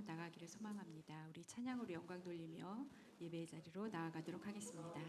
나가기를 소망합니다. 우리 찬양으로 영광 돌리며 예배의 자리로 나아가도록 하겠습니다.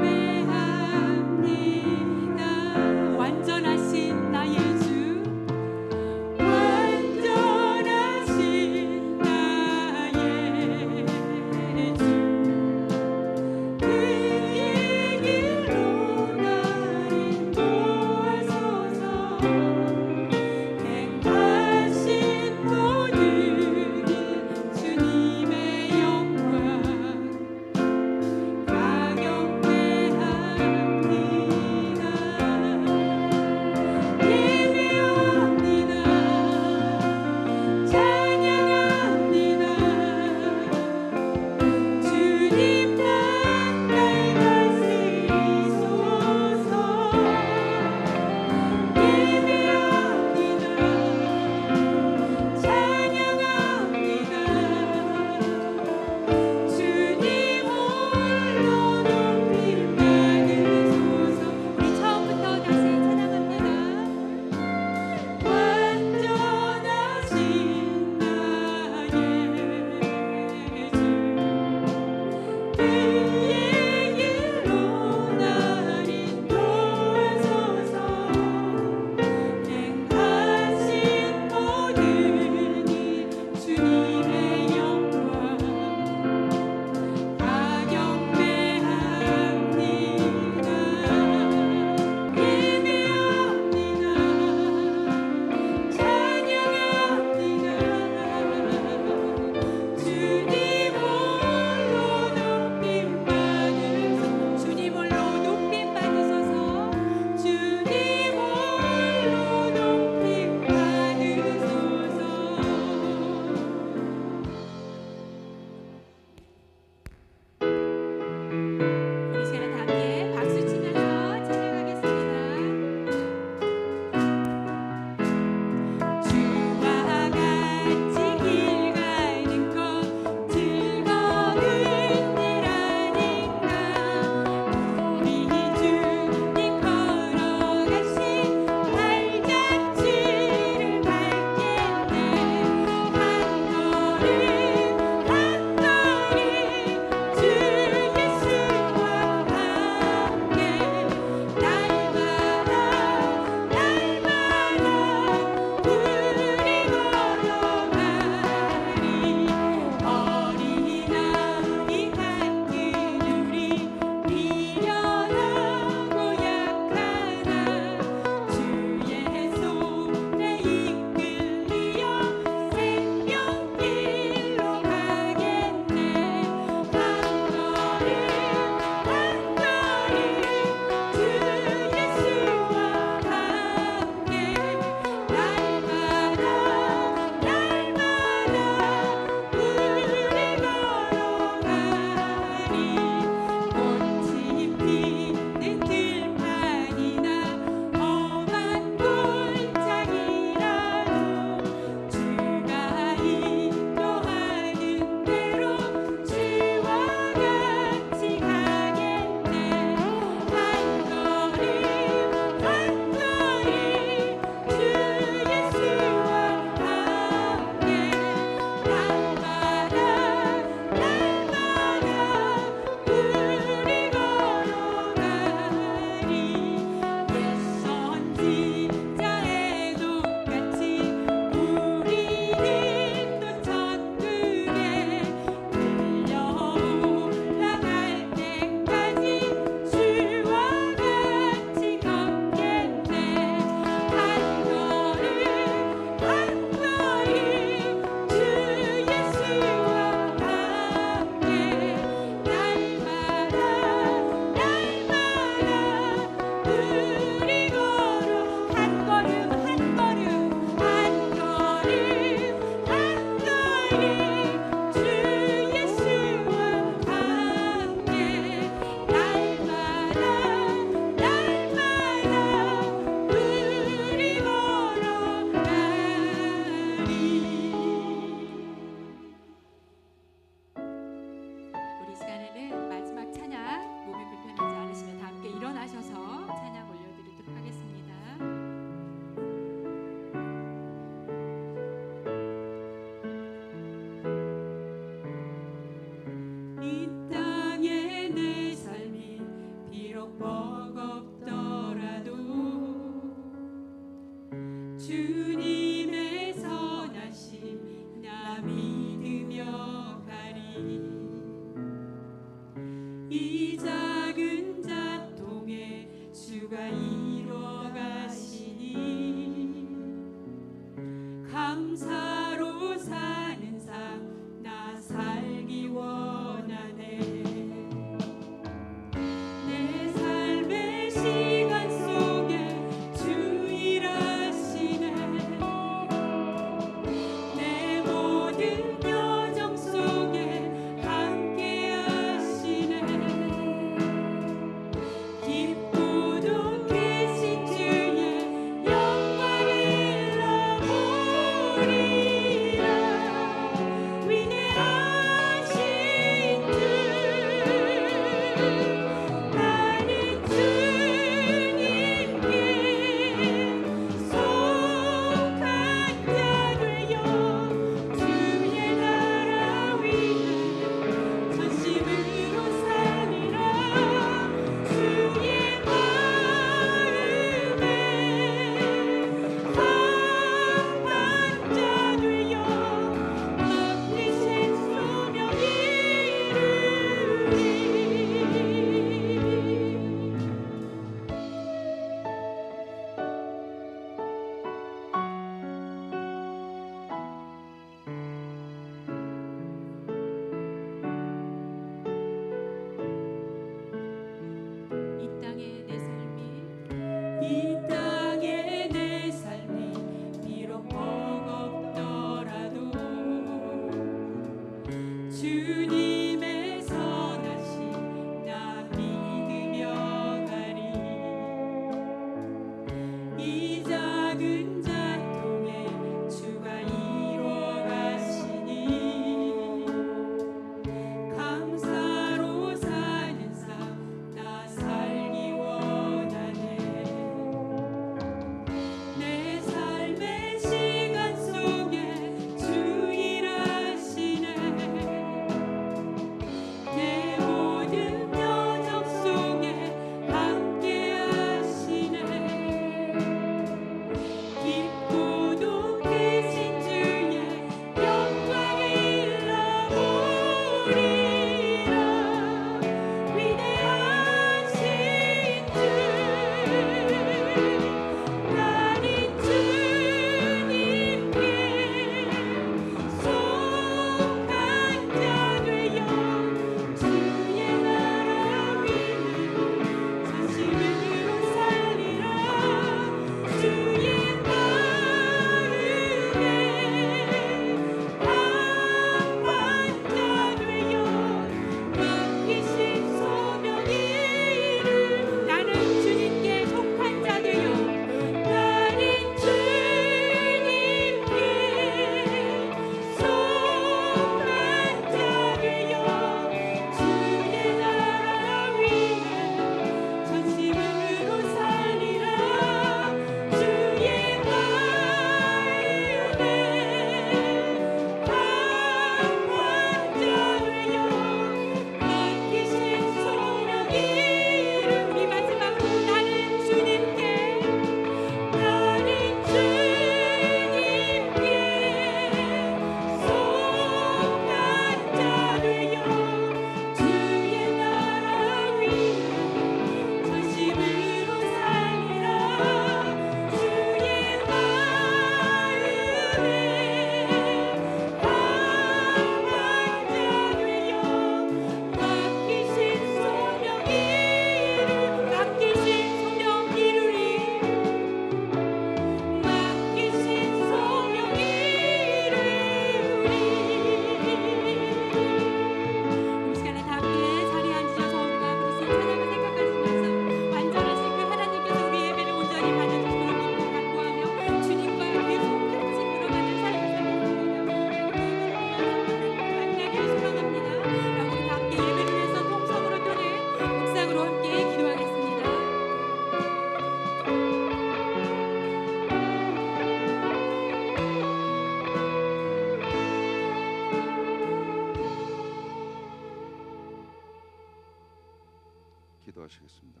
기도하시겠습니다.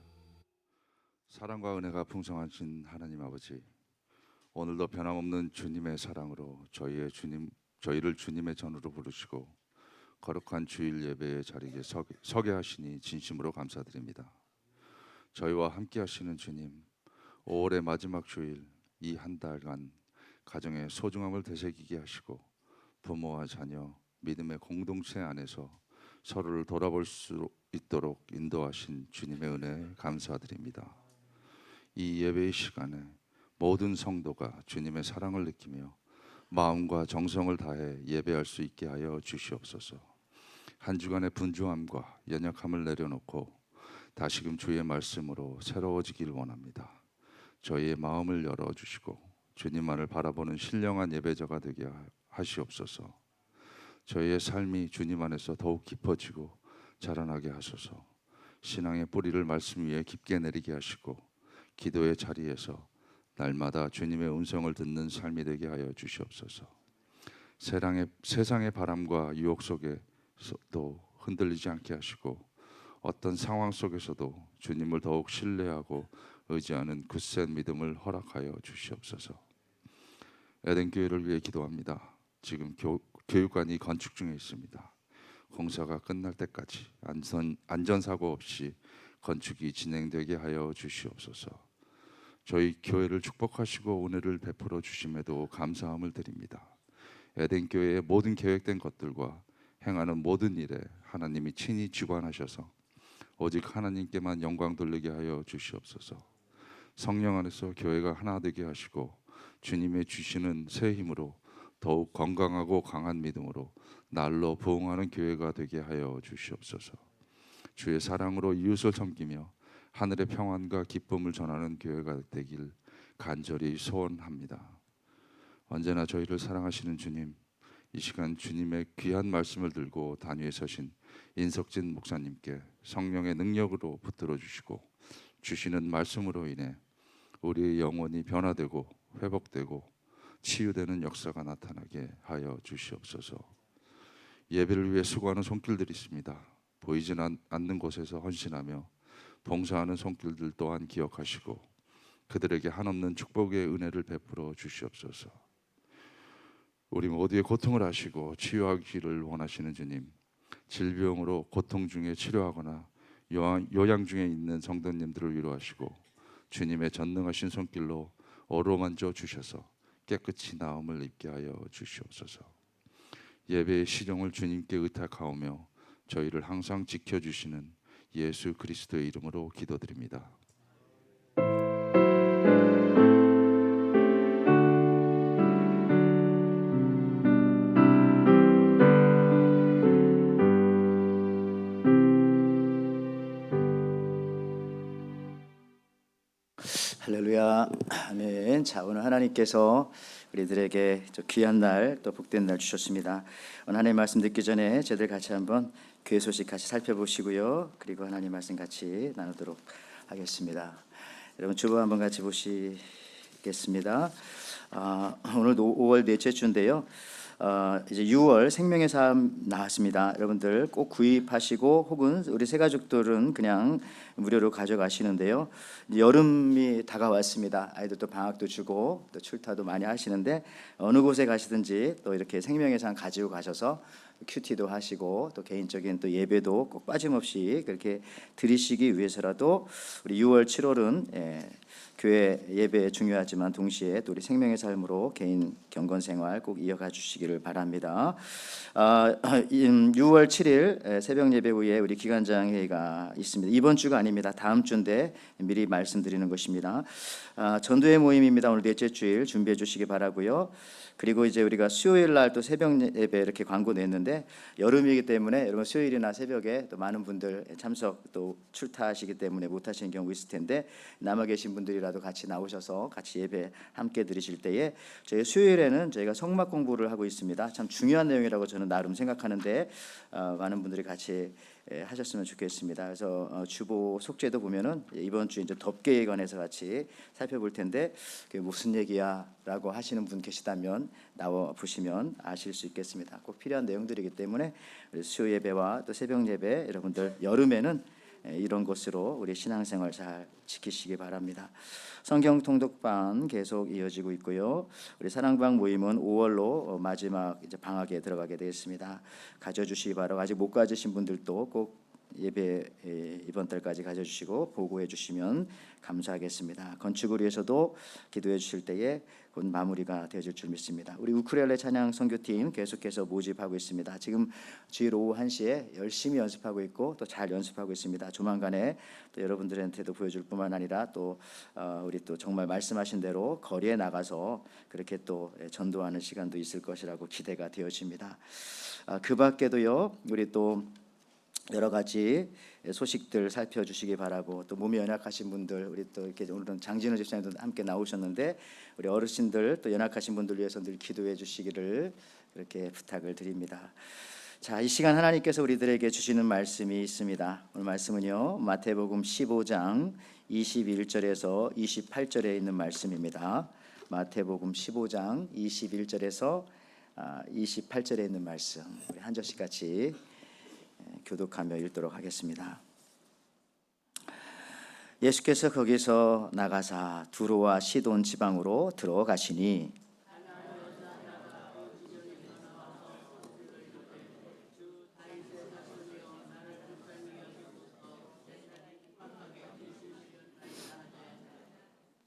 사랑과 은혜가 풍성하신 하나님 아버지, 오늘도 변함없는 주님의 사랑으로 저희를 주님의 전으로 부르시고 거룩한 주일 예배의 자리에 서게 하시니 진심으로 감사드립니다. 저희와 함께 하시는 주님, 5월의 마지막 주일 이 한 달간 가정의 소중함을 되새기게 하시고 부모와 자녀, 믿음의 공동체 안에서 서로를 돌아볼 수 있도록 인도하신 주님의 은혜에 감사드립니다. 이 예배의 시간에 모든 성도가 주님의 사랑을 느끼며 마음과 정성을 다해 예배할 수 있게 하여 주시옵소서. 한 주간의 분주함과 연약함을 내려놓고 다시금 주의 말씀으로 새로워지길 원합니다. 저희의 마음을 열어주시고 주님만을 바라보는 신령한 예배자가 되게 하시옵소서. 저희의 삶이 주님 안에서 더욱 깊어지고 자라나게 하소서. 신앙의 뿌리를 말씀 위에 깊게 내리게 하시고 기도의 자리에서 날마다 주님의 음성을 듣는 삶이 되게 하여 주시옵소서. 세상의 바람과 유혹 속에서도 흔들리지 않게 하시고 어떤 상황 속에서도 주님을 더욱 신뢰하고 의지하는 굳센 믿음을 허락하여 주시옵소서. 에덴교회를 위해 기도합니다. 지금 교육관이 건축 중에 있습니다. 공사가 끝날 때까지 안전사고 없이 건축이 진행되게 하여 주시옵소서. 저희 교회를 축복하시고 은혜를 베풀어 주심에도 감사함을 드립니다. 에덴교회의 모든 계획된 것들과 행하는 모든 일에 하나님이 친히 주관하셔서 오직 하나님께만 영광 돌리게 하여 주시옵소서. 성령 안에서 교회가 하나 되게 하시고 주님의 주시는 새 힘으로 더욱 건강하고 강한 믿음으로 날로 부흥하는 교회가 되게 하여 주시옵소서. 주의 사랑으로 이웃을 섬기며 하늘의 평안과 기쁨을 전하는 교회가 되길 간절히 소원합니다. 언제나 저희를 사랑하시는 주님, 이 시간 주님의 귀한 말씀을 들고 단위에 서신 인석진 목사님께 성령의 능력으로 붙들어 주시고 주시는 말씀으로 인해 우리의 영혼이 변화되고 회복되고 치유되는 역사가 나타나게 하여 주시옵소서. 예배를 위해 수고하는 손길들이 있습니다. 보이지 않는 곳에서 헌신하며 봉사하는 손길들 또한 기억하시고 그들에게 한없는 축복의 은혜를 베풀어 주시옵소서. 우리 모두의 고통을 아시고 치유하기를 원하시는 주님, 질병으로 고통 중에 치료하거나 요양 중에 있는 성도님들을 위로하시고 주님의 전능하신 손길로 어루만져 주셔서 깨끗이 나음을 입게 하여 주시옵소서. 예배의 시종을 주님께 의탁하오며 저희를 항상 지켜주시는 예수 그리스도의 이름으로 기도드립니다. 할렐루야, 아멘. 자, 오늘 하나님께서 우리들에게 귀한 날, 또 복된 날 주셨습니다. 오늘 하나님 말씀 듣기 전에 저희들 같이 한번 교회 소식 같이 살펴보시고요. 그리고 하나님 말씀 같이 나누도록 하겠습니다. 여러분 주보 한번 같이 보시겠습니다. 오늘 5월 넷째 주인데요. 이제 6월 생명의 삶 나왔습니다. 여러분들 꼭 구입하시고 혹은 우리 새 가족들은 그냥 무료로 가져가시는데요. 여름이 다가왔습니다. 아이들도 방학도 주고 또 출타도 많이 하시는데 어느 곳에 가시든지 또 이렇게 생명의 삶 가지고 가셔서 큐티도 하시고 또 개인적인 또 예배도 꼭 빠짐없이 그렇게 드리시기 위해서라도 우리 6월 7월은 교회 예배 중요하지만 동시에 또 우리 생명의 삶으로 개인 경건 생활 꼭 이어가 주시기를 바랍니다. 6월 7일 새벽 예배 후에 우리 기관장 회의가 있습니다. 이번 주가 아닙니다. 다음 주인데 미리 말씀드리는 것입니다. 전도회 모임입니다. 오늘 넷째 주일 준비해 주시기 바라고요. 그리고 이제 우리가 수요일 날 또 새벽 예배 이렇게 광고 냈는데 여름이기 때문에 여러분 수요일이나 새벽에 또 많은 분들 참석 또 출타하시기 때문에 못 하시는 경우 있을 텐데 남아 계신 분들이라도 같이 나오셔서 같이 예배 함께 드리실 때에 저희 수요일에는 저희가 성막 공부를 하고 있습니다. 참 중요한 내용이라고 저는 나름 생각하는데 많은 분들이 같이 하셨으면 좋겠습니다. 그래서 주보 속죄도 보면은 이번 주 이제 덮개에 관해서 같이 살펴볼 텐데 그게 무슨 얘기야라고 하시는 분 계시다면 나와 보시면 아실 수 있겠습니다. 꼭 필요한 내용들이기 때문에 수요 예배와 또 새벽 예배 여러분들 여름에는 이런 것으로 우리 신앙생활 잘 지키시기 바랍니다. 성경 통독반 계속 이어지고 있고요. 우리 사랑방 모임은 5월로 마지막 이제 방학에 들어가게 되었습니다. 가져주시기 바라고, 아직 못 가지신 분들도 꼭 예배 이번 달까지 가져주시고 보고해 주시면 감사하겠습니다. 건축을 위해서도 기도해 주실 때에 곧 마무리가 되어질 줄 믿습니다. 우리 우크렐레 찬양 선교팀 계속해서 모집하고 있습니다. 지금 주일 오후 1시에 열심히 연습하고 있고 또 잘 연습하고 있습니다. 조만간에 또 여러분들한테도 보여줄 뿐만 아니라 또 우리 또 정말 말씀하신 대로 거리에 나가서 그렇게 또 전도하는 시간도 있을 것이라고 기대가 되어집니다. 그 밖에도요, 우리 또 여러 가지 소식들 살펴주시기 바라고, 또 몸이 연약하신 분들, 우리 또 이렇게 오늘은 장진호 집사님도 함께 나오셨는데 우리 어르신들 또 연약하신 분들 위해서 늘 기도해 주시기를 그렇게 부탁을 드립니다. 자, 이 시간 하나님께서 우리들에게 주시는 말씀이 있습니다. 오늘 말씀은요, 마태복음 15장 21절에서 28절에 있는 말씀입니다. 마태복음 15장 21절에서 28절에 있는 말씀, 우리 한 절씩 같이 교독하며 읽도록 하겠습니다. 예수께서 거기서 나가사 두로와 시돈 지방으로 들어가시니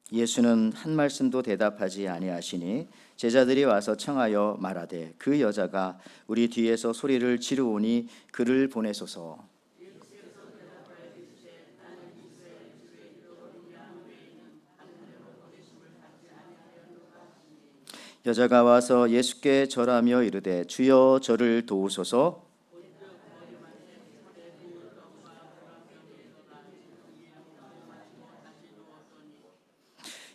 예수는 한 말씀도 대답하지 아니하시니 제자들이 와서 청하여 말하되 그 여자가 우리 뒤에서 소리를 지르오니 그를 보내소서. 여자가 와서 예수께 절하며 이르되 주여 저를 도우소서.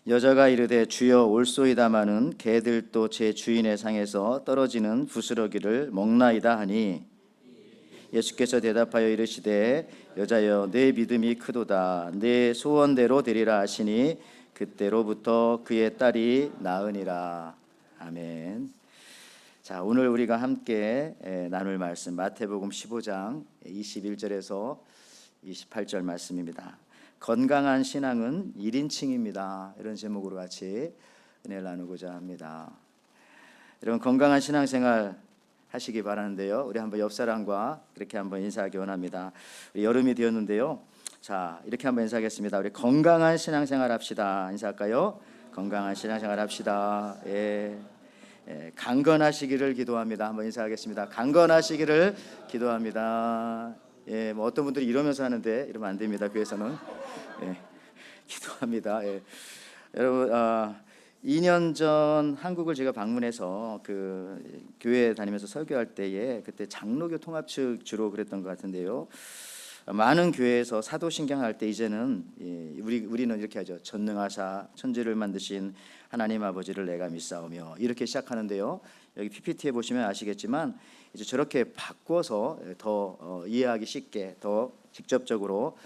여자가 이르되 주여 올소이다마는 개들도 제 주인의 상에서 떨어지는 부스러기를 먹나이다 하니 예수께서 대답하여 이르시되 여자여 내 믿음이 크도다 내 소원대로 되리라 하시니 그때로부터 그의 딸이 나으니라. 아멘. 자, 오늘 우리가 함께 나눌 말씀 마태복음 15장 21절에서 28절 말씀입니다. 건강한 신앙은 1인칭입니다. 이런 제목으로 같이 은혜를 나누고자 합니다. 여러분, 건강한 신앙생활 하시기 바라는데요, 우리 한번 옆 사람과 그렇게 한번 인사하기 원합니다. 우리 여름이 되었는데요, 자, 이렇게 한번 인사하겠습니다. 우리 건강한 신앙생활 합시다. 인사할까요? 건강한 신앙생활 합시다. 예. 강건하시기를 기도합니다. 한번 인사하겠습니다. 강건하시기를 기도합니다. 예, 뭐 어떤 분들이 이러면서 하는데 이러면 안 됩니다. 교회에서는. 예, 기도합니다. 예. 여러분, 2년 전 한국을 제가 방문해서 그 교회 다니면서 설교할 때에 그때 장로교 통합 측 주로 그랬던 것 같은데요. 많은 교회에서 사도신경 할 때 이제는 우리는 이렇게 하죠. 전능하사 천지를 만드신 하나님 아버지를 내가 믿사오며 이렇게 시작하는데요. 여기 PPT에 보시면 아시겠지만 이제 저렇게 바꿔서 더 이해하기 쉽게 더 직접적으로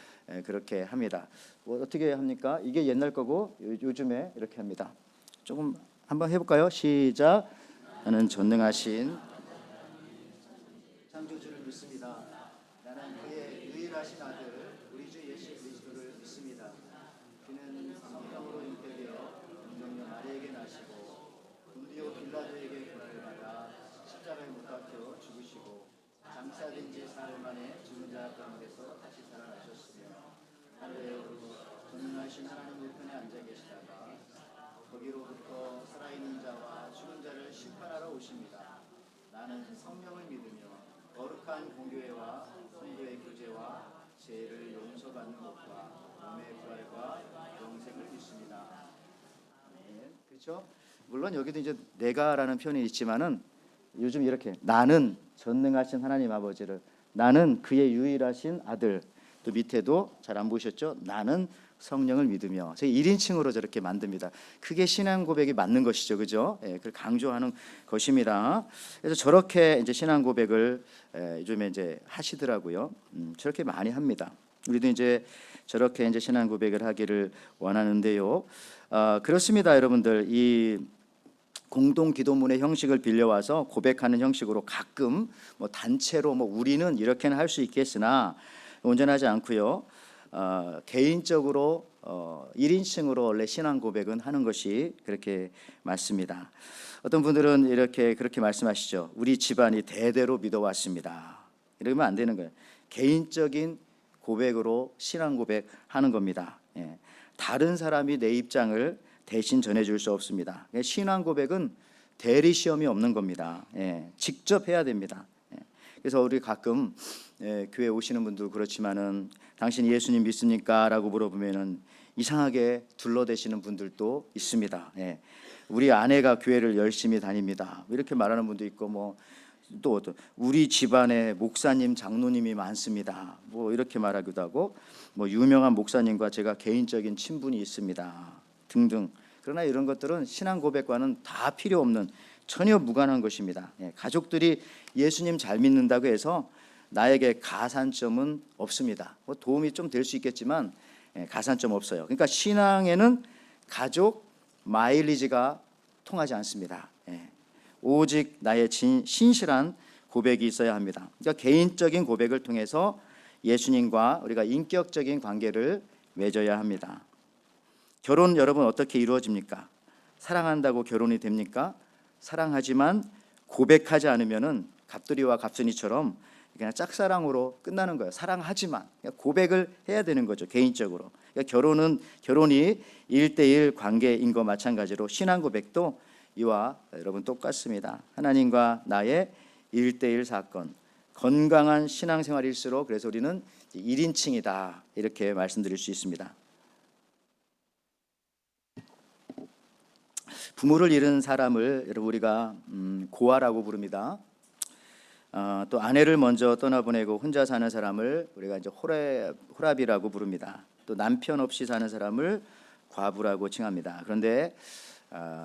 그렇게 합니다. 어떻게 합니까? 이게 옛날 거고 요즘에 이렇게 합니다. 조금 한번 해볼까요? 시작. 나는 전능하신 창조주를 믿습니다. 나는 그의 유일하신 아들 우리 주 예수 그리스도를 믿습니다. 그는 성령으로 잉태되어 동정녀 마리에게 나시고 본디오 빌라도에게 고난을 받아 십자가에 못 박혀 죽으시고 장사된 지 사흘 만에 죽은 자 가운데서 다시 살아나셨으며 하늘에 오르고 전능하신 하나님 우편에 앉아 계시다가 거기로부터 살아있는 자와 죽은 자를 심판하러 오십니다. 나는 성령을 믿으며 거룩한 공교회와 성도의 교제와 죄를 용서받는 것과 몸의 부활과 영생을 믿습니다. 네, 그렇죠? 물론 여기도 이제 내가라는 표현이 있지만은 요즘 이렇게 나는 전능하신 하나님 아버지를, 나는 그의 유일하신 아들, 또 밑에도 잘 안 보셨죠? 나는 성령을 믿으며 1인칭으로 저렇게 만듭니다. 그게 신앙 고백이 맞는 것이죠, 그죠? 예, 그걸 강조하는 것입니다. 그래서 저렇게 이제 신앙 고백을 요즘에 이제 하시더라고요. 저렇게 많이 합니다. 우리도 이제 저렇게 이제 신앙 고백을 하기를 원하는데요. 그렇습니다, 여러분들. 이 공동 기도문의 형식을 빌려와서 고백하는 형식으로 가끔 뭐 단체로 뭐 우리는 이렇게는 할 수 있겠으나 온전하지 않고요. 개인적으로 1인칭으로 원래 신앙 고백은 하는 것이 그렇게 맞습니다. 어떤 분들은 그렇게 말씀하시죠. 우리 집안이 대대로 믿어왔습니다. 이러면 안 되는 거예요. 개인적인 고백으로 신앙 고백하는 겁니다. 예. 다른 사람이 내 입장을 대신 전해줄 수 없습니다. 신앙 고백은 대리 시험이 없는 겁니다. 예. 직접 해야 됩니다. 예. 그래서 우리 가끔 교회 오시는 분도 그렇지만은 당신 예수님 믿습니까? 라고 물어보면은 이상하게 둘러대시는 분들도 있습니다. 예. 우리 아내가 교회를 열심히 다닙니다. 이렇게 말하는 분도 있고 또 어떤 우리 집안에 목사님, 장로님이 많습니다. 이렇게 말하기도 하고 유명한 목사님과 제가 개인적인 친분이 있습니다. 등등. 그러나 이런 것들은 신앙 고백과는 다 필요 없는 전혀 무관한 것입니다. 예. 가족들이 예수님 잘 믿는다고 해서 나에게 가산점은 없습니다. 도움이 좀 될 수 있겠지만 가산점 없어요. 그러니까 신앙에는 가족 마일리지가 통하지 않습니다. 오직 나의 신실한 고백이 있어야 합니다. 그러니까 개인적인 고백을 통해서 예수님과 우리가 인격적인 관계를 맺어야 합니다. 결혼 여러분 어떻게 이루어집니까? 사랑한다고 결혼이 됩니까? 사랑하지만 고백하지 않으면은 갑돌이와 갑순이처럼 그냥 짝사랑으로 끝나는 거예요. 사랑하지만 고백을 해야 되는 거죠. 개인적으로. 그러니까 결혼이 1대1 관계인 것 마찬가지로 신앙 고백도 이와 여러분 똑같습니다. 하나님과 나의 1대1 사건. 건강한 신앙생활일수록 그래서 우리는 1인칭이다 이렇게 말씀드릴 수 있습니다. 부모를 잃은 사람을 여러분 우리가 고아라고 부릅니다. 또 아내를 먼저 떠나보내고 혼자 사는 사람을 우리가 이제 호랍이라고 부릅니다. 또 남편 없이 사는 사람을 과부라고 칭합니다. 그런데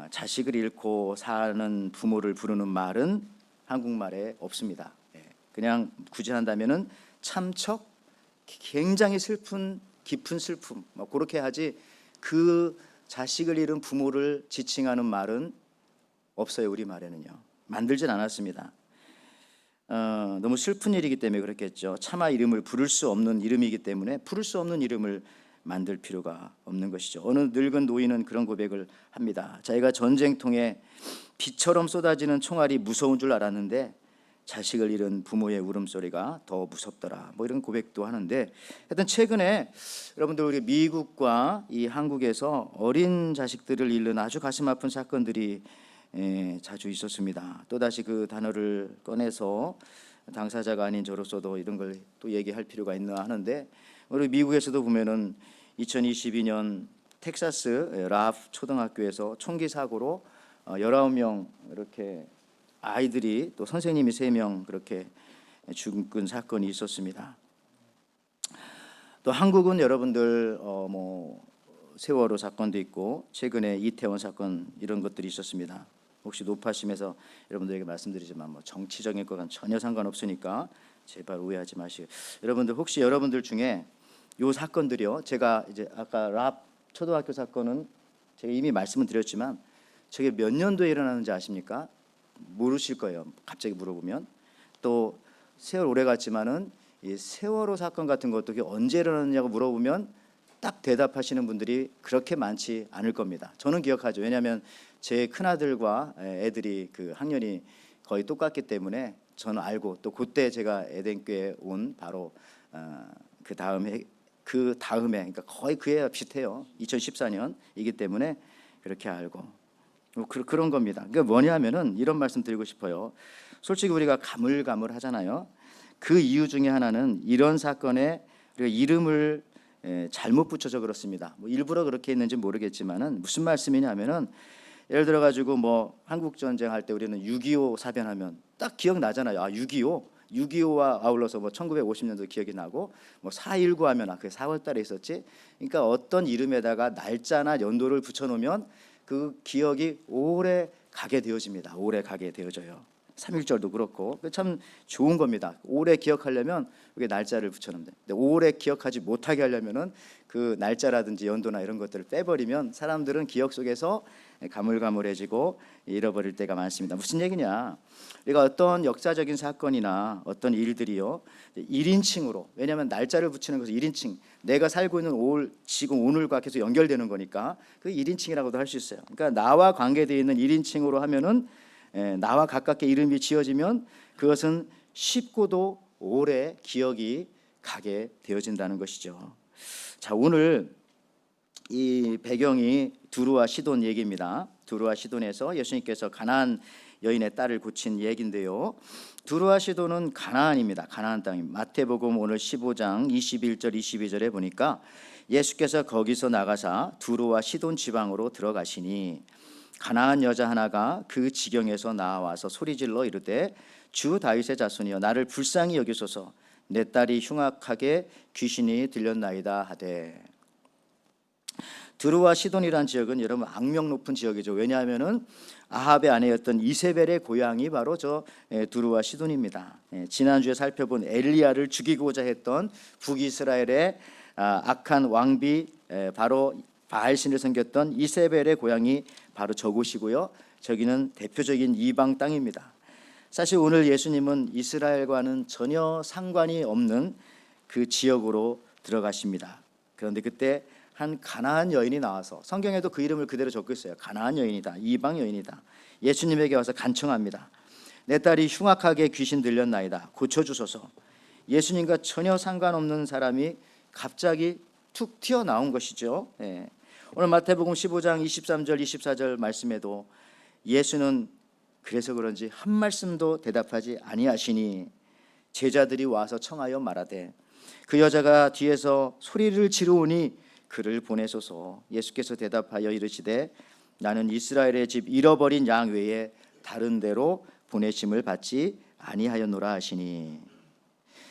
자식을 잃고 사는 부모를 부르는 말은 한국말에 없습니다. 그냥 굳이 한다면은 참척, 굉장히 슬픈 깊은 슬픔 그렇게 하지 그 자식을 잃은 부모를 지칭하는 말은 없어요. 우리 말에는요. 만들진 않았습니다. 너무 슬픈 일이기 때문에 그렇겠죠. 차마 이름을 부를 수 없는 이름이기 때문에 부를 수 없는 이름을 만들 필요가 없는 것이죠. 어느 늙은 노인은 그런 고백을 합니다. 자기가 전쟁통에 비처럼 쏟아지는 총알이 무서운 줄 알았는데 자식을 잃은 부모의 울음소리가 더 무섭더라. 이런 고백도 하는데 하여튼 최근에 여러분들 우리 미국과 이 한국에서 어린 자식들을 잃는 아주 가슴 아픈 사건들이 자주 있었습니다. 또다시 그 단어를 꺼내서 당사자가 아닌 저로서도 이런 걸 또 얘기할 필요가 있나 하는데 우리 미국에서도 보면은 2022년 텍사스 라프 초등학교에서 총기 사고로 19명 이렇게 아이들이 또 선생님이 3명 그렇게 죽은 사건이 있었습니다. 또 한국은 여러분들 세월호 사건도 있고 최근에 이태원 사건 이런 것들이 있었습니다. 혹시 노파심에서 여러분들에게 말씀드리지만 정치적인 것과는 전혀 상관없으니까 제발 오해하지 마시고 여러분들 혹시 여러분들 중에 요 사건들이요. 제가 이제 아까 랍 초등학교 사건은 제가 이미 말씀을 드렸지만 저게 몇 년도에 일어나는지 아십니까? 모르실 거예요. 갑자기 물어보면. 또 세월 오래 갔지만은 이 세월호 사건 같은 것도 언제 일어났냐고 물어보면 딱 대답하시는 분들이 그렇게 많지 않을 겁니다. 저는 기억하죠. 왜냐하면 제 큰아들과 애들이 그 학년이 거의 똑같기 때문에 저는 알고 또 그때 제가 에덴교회에 온 바로 그 다음에 그러니까 거의 그해와 비슷해요. 2014년이기 때문에 그렇게 알고 그런 겁니다. 그러니까 뭐냐면은 이런 말씀 드리고 싶어요. 솔직히 우리가 가물가물하잖아요. 그 이유 중에 하나는 이런 사건에 우리가 이름을 잘못 붙여서 그렇습니다. 일부러 그렇게 했는지 모르겠지만은 무슨 말씀이냐면은 예를 들어 가지고 한국 전쟁 할 때 우리는 6.25 사변하면 딱 기억나잖아요. 6.25와 아울러서 1950년도 기억이 나고 4.19 하면 그게 4월 달에 있었지. 그러니까 어떤 이름에다가 날짜나 연도를 붙여 놓으면 그 기억이 오래 가게 되어집니다. 오래 가게 되어져요. 3.1절도 그렇고 참 좋은 겁니다. 오래 기억하려면 그게 날짜를 붙여놓으면 돼. 근데 오래 기억하지 못하게 하려면은 그 날짜라든지 연도나 이런 것들을 빼버리면 사람들은 기억 속에서 가물가물해지고 잃어버릴 때가 많습니다. 무슨 얘기냐? 우리가 어떤 역사적인 사건이나 어떤 일들이요 1인칭으로, 왜냐하면 날짜를 붙이는 것은 1인칭, 내가 살고 있는 지금 오늘과 계속 연결되는 거니까 그 1인칭이라고도 할 수 있어요. 그러니까 나와 관계되어 있는 1인칭으로 하면은 나와 가깝게 이름이 지어지면 그것은 쉽고도 오래 기억이 가게 되어진다는 것이죠. 자, 오늘 이 배경이 두루와 시돈 얘기입니다. 두루와 시돈에서 예수님께서 가나안 여인의 딸을 고친 얘기인데요. 두루와 시돈은 가나안입니다. 가나안 땅입니다. 마태복음 오늘 15장 21절 22절에 보니까 예수께서 거기서 나가사 두루와 시돈 지방으로 들어가시니 가나안 여자 하나가 그 지경에서 나와서 소리질러 이르되 주 다윗의 자손이여 나를 불쌍히 여기소서 내 딸이 흉악하게 귀신이 들렸나이다 하되. 두루와 시돈이라는 지역은 여러분 악명 높은 지역이죠. 왜냐하면은 아합의 아내였던 이세벨의 고향이 바로 저 두루와 시돈입니다. 지난주에 살펴본 엘리야를 죽이고자 했던 북이스라엘의 악한 왕비 바로 바알신을 섬겼던 이세벨의 고향이 바로 저곳이고요. 저기는 대표적인 이방 땅입니다. 사실 오늘 예수님은 이스라엘과는 전혀 상관이 없는 그 지역으로 들어가십니다. 그런데 그때 한 가나안 여인이 나와서, 성경에도 그 이름을 그대로 적고 있어요. 가나안 여인이다, 이방 여인이다. 예수님에게 와서 간청합니다. 내 딸이 흉악하게 귀신 들렸나이다, 고쳐주소서. 예수님과 전혀 상관없는 사람이 갑자기 툭 튀어나온 것이죠. 오늘 마태복음 15장 23절 24절 말씀에도 예수는 그래서 그런지 한 말씀도 대답하지 아니하시니 제자들이 와서 청하여 말하되 그 여자가 뒤에서 소리를 지르오니 그를 보내소서. 예수께서 대답하여 이르시되 나는 이스라엘의 집 잃어버린 양 외에 다른 데로 보내심을 받지 아니하였노라 하시니.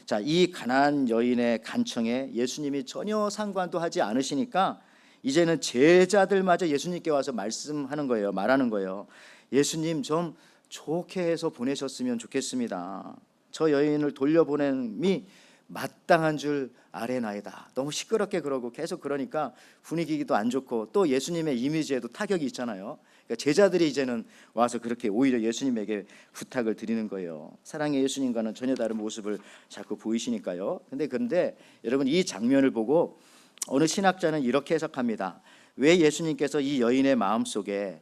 자, 이 가나안 여인의 간청에 예수님이 전혀 상관도 하지 않으시니까 이제는 제자들마저 예수님께 와서 말씀하는 거예요. 말하는 거예요. 예수님 좀 좋게 해서 보내셨으면 좋겠습니다. 저 여인을 돌려보냄이 마땅한 줄 아뢰나이다. 너무 시끄럽게 그러고 계속 그러니까 분위기도 안 좋고 또 예수님의 이미지에도 타격이 있잖아요. 그러니까 제자들이 이제는 와서 그렇게 오히려 예수님에게 부탁을 드리는 거예요. 사랑의 예수님과는 전혀 다른 모습을 자꾸 보이시니까요. 근데 여러분 이 장면을 보고 어느 신학자는 이렇게 해석합니다. 왜 예수님께서 이 여인의 마음속에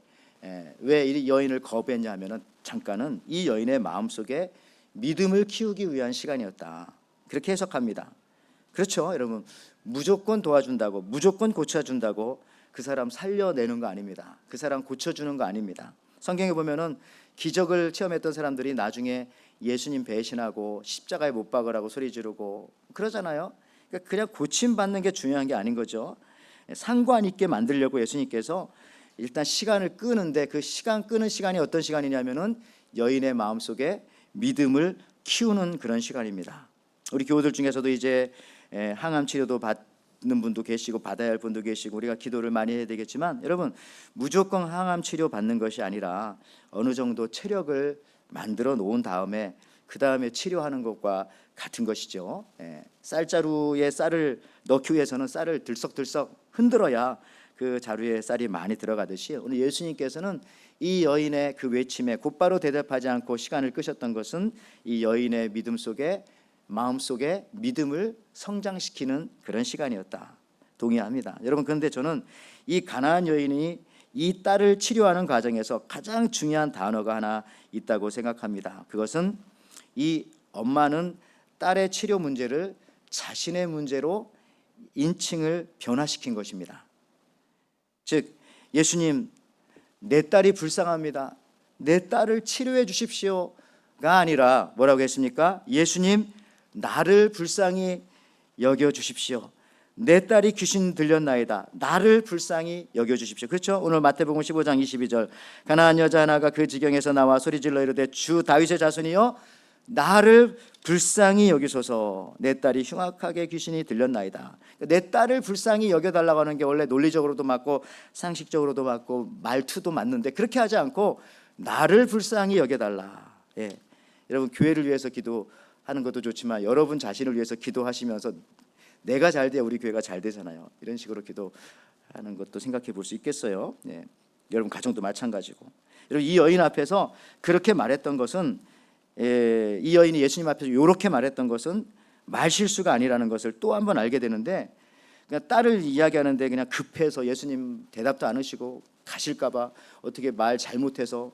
왜 이 여인을 거부했냐 하면은 잠깐은 이 여인의 마음속에 믿음을 키우기 위한 시간이었다. 그렇게 해석합니다. 그렇죠, 여러분. 무조건 도와준다고, 무조건 고쳐준다고 그 사람 살려내는 거 아닙니다. 그 사람 고쳐주는 거 아닙니다. 성경에 보면은 기적을 체험했던 사람들이 나중에 예수님 배신하고 십자가에 못 박으라고 소리 지르고 그러잖아요. 그러니까 그냥 고침받는 게 중요한 게 아닌 거죠. 상관 있게 만들려고 예수님께서 일단 시간을 끄는데 그 시간 끄는 시간이 어떤 시간이냐면은 여인의 마음속에 믿음을 키우는 그런 시간입니다. 우리 교우들 중에서도 이제 항암 치료도 받는 분도 계시고 받아야 할 분도 계시고 우리가 기도를 많이 해야 되겠지만 여러분 무조건 항암 치료 받는 것이 아니라 어느 정도 체력을 만들어 놓은 다음에 그 다음에 치료하는 것과 같은 것이죠. 쌀자루에 쌀을 넣기 위해서는 쌀을 들썩들썩 흔들어야 그 자루에 쌀이 많이 들어가듯이 오늘 예수님께서는 이 여인의 그 외침에 곧바로 대답하지 않고 시간을 끄셨던 것은 이 여인의 믿음 속에 마음 속에 믿음을 성장시키는 그런 시간이었다. 동의합니다. 여러분 그런데 저는 이 가나안 여인이 이 딸을 치료하는 과정에서 가장 중요한 단어가 하나 있다고 생각합니다. 그것은 이 엄마는 딸의 치료 문제를 자신의 문제로 인칭을 변화시킨 것입니다. 즉 예수님 내 딸이 불쌍합니다. 내 딸을 치료해 주십시오가 아니라 뭐라고 했습니까? 예수님 나를 불쌍히 여겨 주십시오. 내 딸이 귀신 들렸나이다. 나를 불쌍히 여겨 주십시오. 그렇죠? 오늘 마태복음 15장 22절 가나안 여자 하나가 그 지경에서 나와 소리질러 이르되 주 다윗의 자손이여 나를 불쌍히 여기소서. 내 딸이 흉악하게 귀신이 들렸나이다. 내 딸을 불쌍히 여겨달라고 하는 게 원래 논리적으로도 맞고 상식적으로도 맞고 말투도 맞는데 그렇게 하지 않고 나를 불쌍히 여겨달라. 예. 여러분 교회를 위해서 기도하는 것도 좋지만 여러분 자신을 위해서 기도하시면서 내가 잘 돼야 우리 교회가 잘 되잖아요. 이런 식으로 기도하는 것도 생각해 볼 수 있겠어요. 예. 여러분 가정도 마찬가지고. 여러분 이 여인 앞에서 그렇게 말했던 것은 이 여인이 예수님 앞에서 이렇게 말했던 것은 말실수가 아니라는 것을 또 한 번 알게 되는데, 그냥 딸을 이야기하는데 그냥 급해서 예수님 대답도 안 하시고 가실까봐 어떻게 말 잘못해서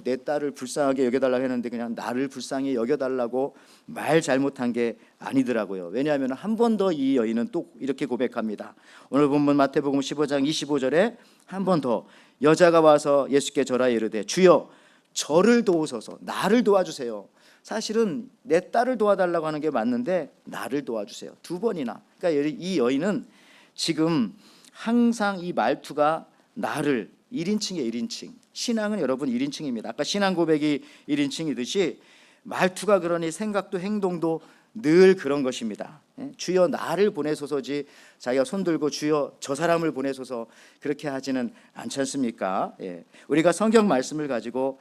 내 딸을 불쌍하게 여겨달라고 했는데 그냥 나를 불쌍히 여겨달라고 말 잘못한 게 아니더라고요. 왜냐하면 한 번 더 이 여인은 또 이렇게 고백합니다. 오늘 본문 마태복음 15장 25절에 한 번 더 여자가 와서 예수께 절하여 이르되 주여 저를 도우소서, 나를 도와주세요. 사실은 내 딸을 도와달라고 하는 게 맞는데 나를 도와주세요. 두 번이나. 그러니까 이 여인은 지금 항상 이 말투가 나를 1인칭이에요. 1인칭. 신앙은 여러분 1인칭입니다. 아까 신앙 고백이 1인칭이듯이 말투가 그러니 생각도 행동도 늘 그런 것입니다. 주여 나를 보내소서지 자기가 손들고 주여 저 사람을 보내소서 그렇게 하지는 않지 않습니까? 우리가 성경 말씀을 가지고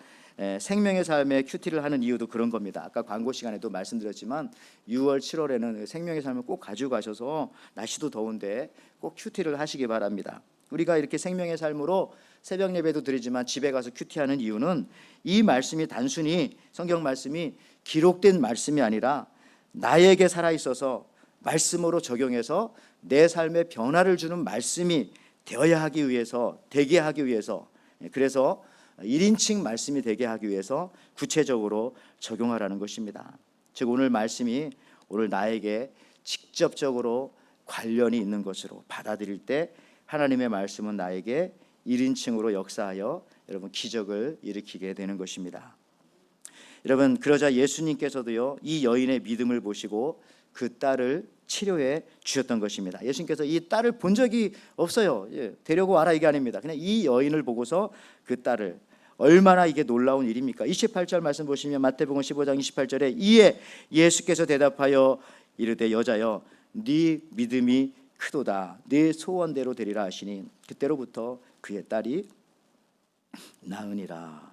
생명의 삶에 큐티를 하는 이유도 그런 겁니다. 아까 광고 시간에도 말씀드렸지만 6월 7월에는 생명의 삶을 꼭 가지고 가셔서 날씨도 더운데 꼭 큐티를 하시기 바랍니다. 우리가 이렇게 생명의 삶으로 새벽 예배도 드리지만 집에 가서 큐티하는 이유는 이 말씀이 단순히 성경 말씀이 기록된 말씀이 아니라 나에게 살아있어서 말씀으로 적용해서 내 삶에 변화를 주는 말씀이 되어야 하기 위해서, 되게 하기 위해서, 그래서 1인칭 말씀이 되게 하기 위해서 구체적으로 적용하라는 것입니다. 즉 오늘 말씀이 오늘 나에게 직접적으로 관련이 있는 것으로 받아들일 때 하나님의 말씀은 나에게 1인칭으로 역사하여 여러분 기적을 일으키게 되는 것입니다. 여러분 그러자 예수님께서도요 이 여인의 믿음을 보시고 그 딸을 치료해 주셨던 것입니다. 예수님께서 이 딸을 본 적이 없어요. 데려고 와라 이게 아닙니다. 그냥 이 여인을 보고서 그 딸을, 얼마나 이게 놀라운 일입니까? 28절 말씀 보시면 마태복음 15장 28절에 이에 예수께서 대답하여 이르되 여자여 네 믿음이 크도다, 네 소원대로 되리라 하시니 그때로부터 그의 딸이 나으니라.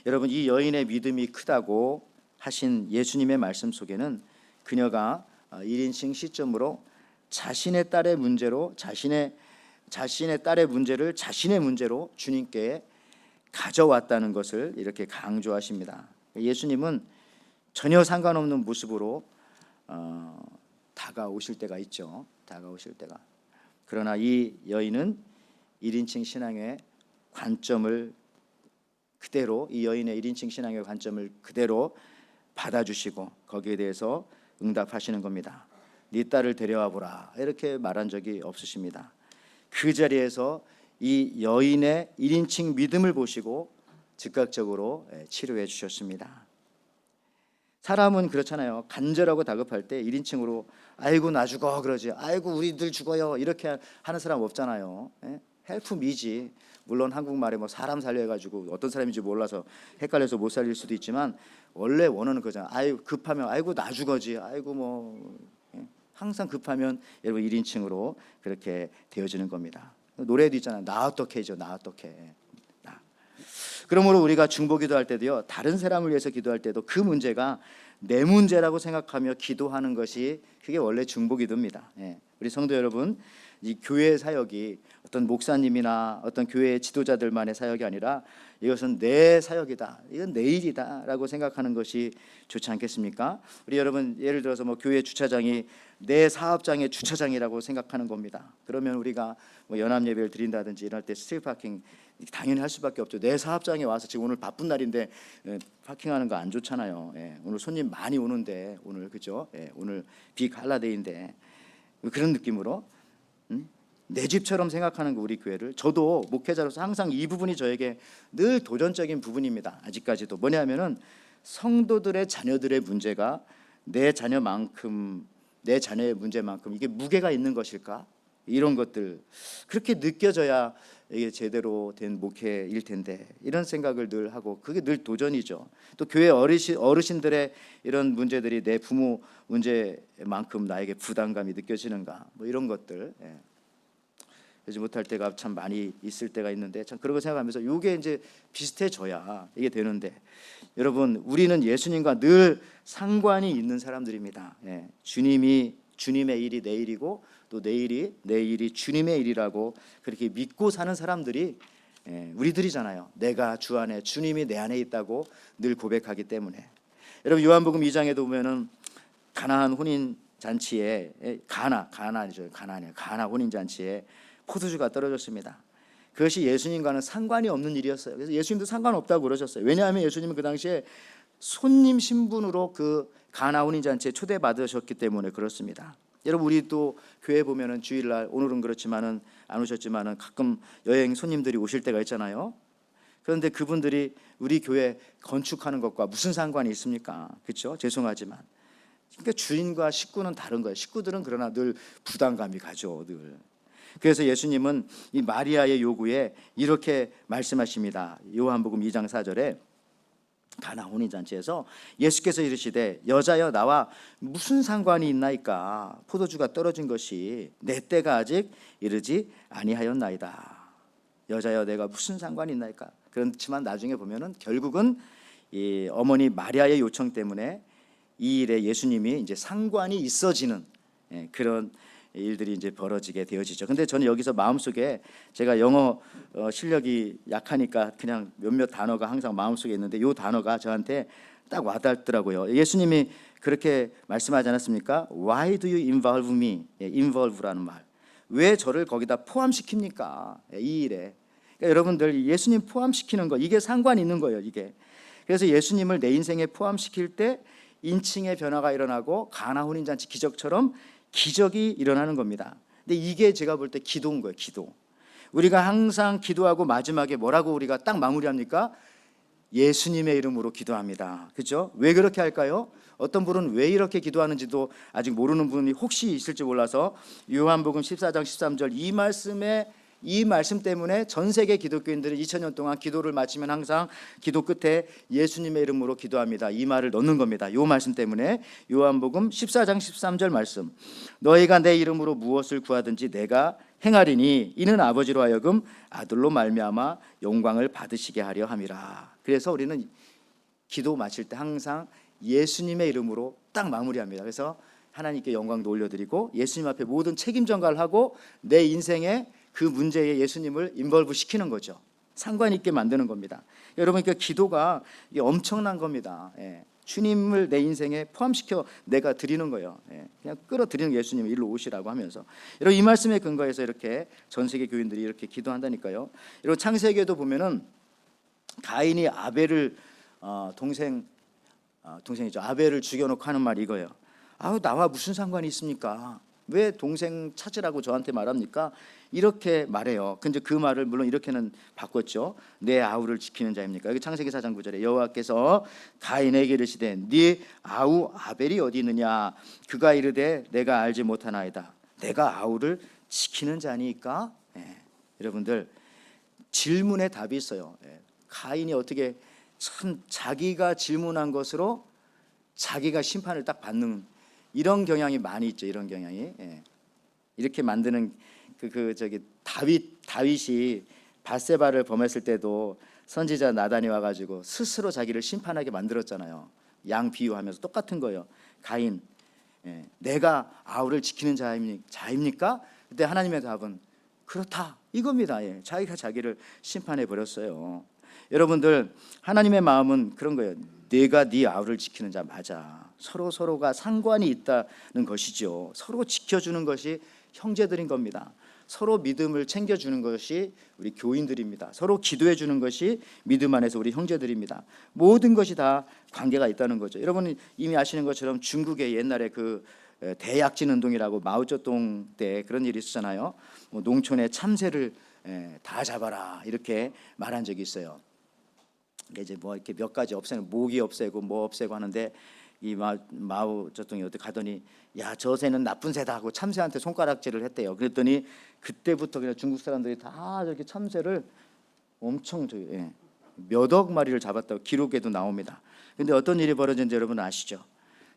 여러분 이 여인의 믿음이 크다고 하신 예수님의 말씀 속에는 그녀가 1인칭 시점으로 자신의 딸의 문제로 자신의 딸의 문제를 자신의 문제로 주님께 가져왔다는 것을 이렇게 강조하십니다. 예수님은 전혀 상관없는 모습으로 다가오실 때가 있죠. 다가오실 때가. 그러나 이 여인은 1인칭 신앙의 관점을 그대로, 이 여인의 1인칭 신앙의 관점을 그대로 받아주시고 거기에 대해서 응답하시는 겁니다. 네 딸을 데려와 보라 이렇게 말한 적이 없으십니다. 그 자리에서 이 여인의 1인칭 믿음을 보시고 즉각적으로 치료해 주셨습니다. 사람은 그렇잖아요. 간절하고 다급할 때 1인칭으로 아이고 나 죽어 그러지, 아이고 우리들 죽어요 이렇게 하는 사람 없잖아요. 헬프 미지. 물론 한국말에 뭐 사람 살려가지고 어떤 사람인지 몰라서 헷갈려서 못 살릴 수도 있지만 원래 원어는 그잖아. 아이고 급하면 아이고 나 죽어지, 아이고 뭐 항상 급하면 여러분 1인칭으로 그렇게 되어지는 겁니다. 노래도 있잖아요. 나 어떡해죠, 나 어떡해. 나. 그러므로 우리가 중보기도 할 때도요, 다른 사람을 위해서 기도할 때도 그 문제가 내 문제라고 생각하며 기도하는 것이 그게 원래 중보기도입니다. 우리 성도 여러분, 이 교회 사역이 어떤 목사님이나 어떤 교회 지도자들만의 사역이 아니라 이것은 내 사역이다, 이건 내 일이다라고 생각하는 것이 좋지 않겠습니까? 우리 여러분 예를 들어서 뭐 교회 주차장이 내 사업장의 주차장이라고 생각하는 겁니다. 그러면 우리가 뭐 연합 예배를 드린다든지 이럴 때 스트리트 파킹 당연히 할 수밖에 없죠. 내 사업장에 와서 지금 오늘 바쁜 날인데 파킹하는 거 안 좋잖아요. 오늘 손님 많이 오는데 오늘 그죠? 오늘 빅 할라데이인데 그런 느낌으로 내 집처럼 생각하는 거 우리 교회를, 저도 목회자로서 항상 이 부분이 저에게 늘 도전적인 부분입니다. 아직까지도 뭐냐면은 성도들의 자녀들의 문제가 내 자녀만큼, 내 자녀의 문제만큼 이게 무게가 있는 것일까? 이런 것들 그렇게 느껴져야 이게 제대로 된 목회일 텐데 이런 생각을 늘 하고, 그게 늘 도전이죠. 또 교회 어르신들의 이런 문제들이 내 부모 문제만큼 나에게 부담감이 느껴지는가, 뭐 이런 것들. 그러지 못할 때가 참 많이 있을 때가 있는데 참 그런 거 생각하면서 이게 이제 비슷해져야 이게 되는데 여러분 우리는 예수님과 늘 상관이 있는 사람들입니다. 예, 주님의 일이 내 일이고 또 내일이 주님의 일이라고 그렇게 믿고 사는 사람들이 우리들이잖아요. 내가 주 안에 주님이 내 안에 있다고 늘 고백하기 때문에 여러분 요한복음 2장에도 보면은 가나안 혼인 잔치에 가나 혼인 잔치에 포도주가 떨어졌습니다. 그것이 예수님과는 상관이 없는 일이었어요. 그래서 예수님도 상관없다고 그러셨어요. 왜냐하면 예수님은 그 당시에 손님 신분으로 그 가나 혼인 잔치에 초대받으셨기 때문에 그렇습니다. 여러분 우리 또 교회 보면은 주일날 오늘은 그렇지만은 안 오셨지만은 가끔 여행 손님들이 오실 때가 있잖아요. 그런데 그분들이 우리 교회 건축하는 것과 무슨 상관이 있습니까? 그렇죠? 죄송하지만 그러니까 주인과 식구는 다른 거예요. 식구들은 그러나 늘 부담감이 가죠. 늘. 그래서 예수님은 이 마리아의 요구에 이렇게 말씀하십니다. 요한복음 2장 4절에 가나 혼인잔치에서 예수께서 이르시되 여자여 나와 무슨 상관이 있나이까 포도주가 떨어진 것이 내 때가 아직 이르지 아니하였나이다. 여자여 내가 무슨 상관이 있나이까. 그렇지만 나중에 보면은 결국은 이 어머니 마리아의 요청 때문에 이 일에 예수님이 이제 상관이 있어지는 그런 일들이 이제 벌어지게 되어지죠. 근데 저는 여기서 마음속에 제가 영어 실력이 약하니까 그냥 몇몇 단어가 항상 마음속에 있는데 이 단어가 저한테 딱 와닿더라고요. 예수님이 그렇게 말씀하지 않았습니까? Why do you involve me? involve라는 말. 왜 저를 거기다 포함시킵니까? 이 일에. 그러니까 여러분들 예수님 포함시키는 거 이게 상관이 있는 거예요. 이게. 그래서 예수님을 내 인생에 포함시킬 때 인칭의 변화가 일어나고 가나 혼인잔치 기적처럼 기적이 일어나는 겁니다. 근데 이게 제가 볼 때 기도인 거예요. 기도. 우리가 항상 기도하고 마지막에 뭐라고 우리가 딱 마무리합니까? 예수님의 이름으로 기도합니다. 그렇죠? 왜 그렇게 할까요? 어떤 분은 왜 이렇게 기도하는지도 아직 모르는 분이 혹시 있을지 몰라서 요한복음 14장 13절 이 말씀 때문에 전 세계 기독교인들은 2000년 동안 기도를 마치면 항상 기도 끝에 예수님의 이름으로 기도합니다. 이 말을 넣는 겁니다. 이 말씀 때문에 요한복음 14장 13절 말씀 너희가 내 이름으로 무엇을 구하든지 내가 행하리니 이는 아버지로 하여금 아들로 말미암아 영광을 받으시게 하려 함이라. 그래서 우리는 기도 마칠 때 항상 예수님의 이름으로 딱 마무리합니다. 그래서 하나님께 영광도 올려드리고 예수님 앞에 모든 책임 전가를 하고 내 인생에 그 문제에 예수님을 인벌브 시키는 거죠. 상관 있게 만드는 겁니다. 여러분 그러니까 기도가 엄청난 겁니다. 주님을 내 인생에 포함시켜 내가 드리는 거예요. 그냥 끌어들이는 예수님 일로 오시라고 하면서 여러분 이 말씀에 근거해서 이렇게 전 세계 교인들이 이렇게 기도한다니까요. 여러분 창세기에도 보면은 가인이 아벨을 동생이죠. 아벨을 죽여놓고 하는 말이 이거예요. 아우 나와 무슨 상관이 있습니까? 왜 동생 찾으라고 저한테 말합니까? 이렇게 말해요. 근데 그 말을 물론 이렇게는 바꿨죠. 내 아우를 지키는 자입니까? 여기 창세기 4장 9절에 여호와께서 가인에게 이르시되 네 아우 아벨이 어디 있느냐? 그가 이르되 내가 알지 못하나이다. 내가 아우를 지키는 자니까. 여러분들 질문에 답이 있어요. 가인이 어떻게 참 자기가 질문한 것으로 자기가 심판을 딱 받는 이런 경향이 많이 있죠. 이런 경향이 이렇게 만드는 다윗이 밧세바를 범했을 때도 선지자 나단이 와가지고 스스로 자기를 심판하게 만들었잖아요. 양 비유하면서 똑같은 거예요. 가인, 내가 아우를 지키는 자입니까? 그때 하나님의 답은 그렇다 이겁니다. 자기가 자기를 심판해 버렸어요. 여러분들 하나님의 마음은 그런 거예요. 내가 네 아우를 지키는 자 맞아. 서로가 상관이 있다는 것이죠. 서로 지켜주는 것이 형제들인 겁니다. 서로 믿음을 챙겨주는 것이 우리 교인들입니다. 서로 기도해 주는 것이 믿음 안에서 우리 형제들입니다. 모든 것이 다 관계가 있다는 거죠. 여러분 이미 아시는 것처럼 중국의 옛날에 그 대약진 운동이라고 마오쩌둥 때 그런 일이 있었잖아요. 농촌의 참새를 다 잡아라 이렇게 말한 적이 있어요. 이제 뭐 이렇게 몇 가지 없애는 모기 없애고 뭐 없애고 하는데 이 마오쩌둥이 어디 가더니 야 저 새는 나쁜 새다 하고 참새한테 손가락질을 했대요. 그랬더니 그때부터 그냥 중국 사람들이 다 저렇게 참새를 엄청 몇억 마리를 잡았다고 기록에도 나옵니다. 근데 어떤 일이 벌어진지 여러분 아시죠?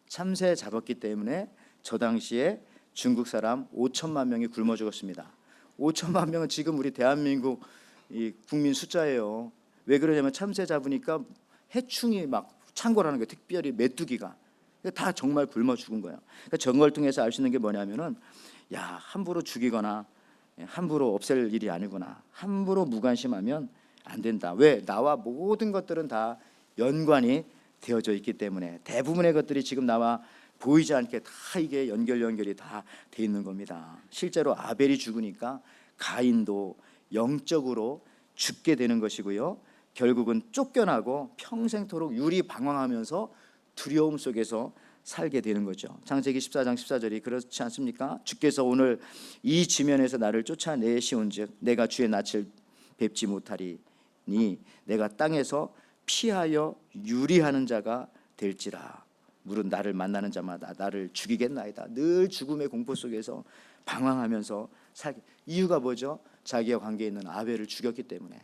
참새 잡았기 때문에 저 당시에 중국 사람 5천만 명이 굶어 죽었습니다. 5천만 명은 지금 우리 대한민국 이 국민 숫자예요. 왜 그러냐면 참새 잡으니까 해충이 막 창궐하는 거예요. 특별히 메뚜기가 다 정말 굶어 죽은 거예요. 그러니까 저걸 통해서 알 수 있는 게 뭐냐면은 야, 함부로 죽이거나 함부로 없앨 일이 아니구나. 함부로 무관심하면 안 된다. 왜? 나와 모든 것들은 다 연관이 되어져 있기 때문에 대부분의 것들이 지금 나와 보이지 않게 다 이게 연결이 다 돼 있는 겁니다. 실제로 아벨이 죽으니까 가인도 영적으로 죽게 되는 것이고요. 결국은 쫓겨나고 평생토록 유리방황하면서 두려움 속에서 살게 되는 거죠. 창세기 14장 14절이 그렇지 않습니까? 주께서 오늘 이 지면에서 나를 쫓아내시온즉 내가 주의 낯을 뵙지 못하리니 내가 땅에서 피하여 유리하는 자가 될지라. 물은 나를 만나는 자마다 나를 죽이겠나이다. 늘 죽음의 공포 속에서 방황하면서 살게. 이유가 뭐죠? 자기와 관계 있는 아벨을 죽였기 때문에.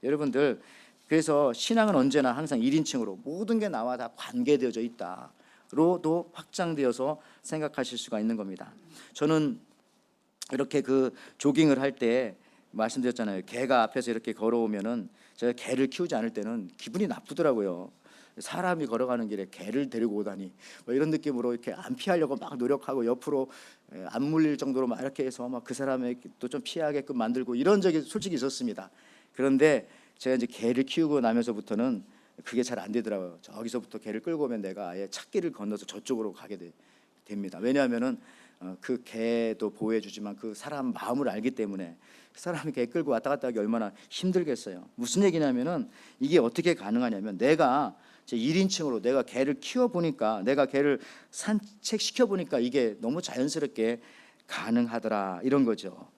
여러분들, 그래서 신앙은 언제나 항상 1인칭으로 모든 게 나와 다 관계되어져 있다로도 확장되어서 생각하실 수가 있는 겁니다. 저는 이렇게 그 조깅을 할 때 말씀드렸잖아요. 개가 앞에서 이렇게 걸어오면은 제가 개를 키우지 않을 때는 기분이 나쁘더라고요. 사람이 걸어가는 길에 개를 데리고 오다니 뭐 이런 느낌으로 이렇게 안 피하려고 막 노력하고 옆으로 안 물릴 정도로 막 이렇게 해서 막 그 사람의 또 좀 피하게끔 만들고 이런 적이 솔직히 있었습니다. 그런데 제가 이제 개를 키우고 나면서부터는 그게 잘 안 되더라고요. 저기서부터 개를 끌고 오면 내가 아예 찾길을 건너서 저쪽으로 가게 됩니다. 왜냐하면은 그 개도 보호해주지만 그 사람 마음을 알기 때문에 그 사람이 개 끌고 왔다 갔다 하기 얼마나 힘들겠어요. 무슨 얘기냐면은 이게 어떻게 가능하냐면 내가 제 1인칭으로 내가 개를 키워보니까 내가 개를 산책시켜보니까 이게 너무 자연스럽게 가능하더라 이런 거죠.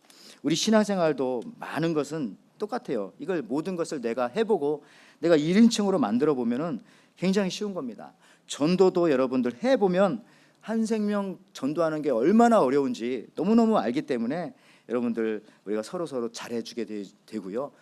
우리 신앙생활도 많은 것은 똑같아요. 이걸 모든 것을 내가 해보고 내가 1인칭으로 만들어 보면은 굉장히 쉬운 겁니다. 전도도 여러분들 해보면 한 생명 전도하는 게 얼마나 어려운지 너무너무 알기 때문에 여러분들 우리가 서로 잘해주게 되고요.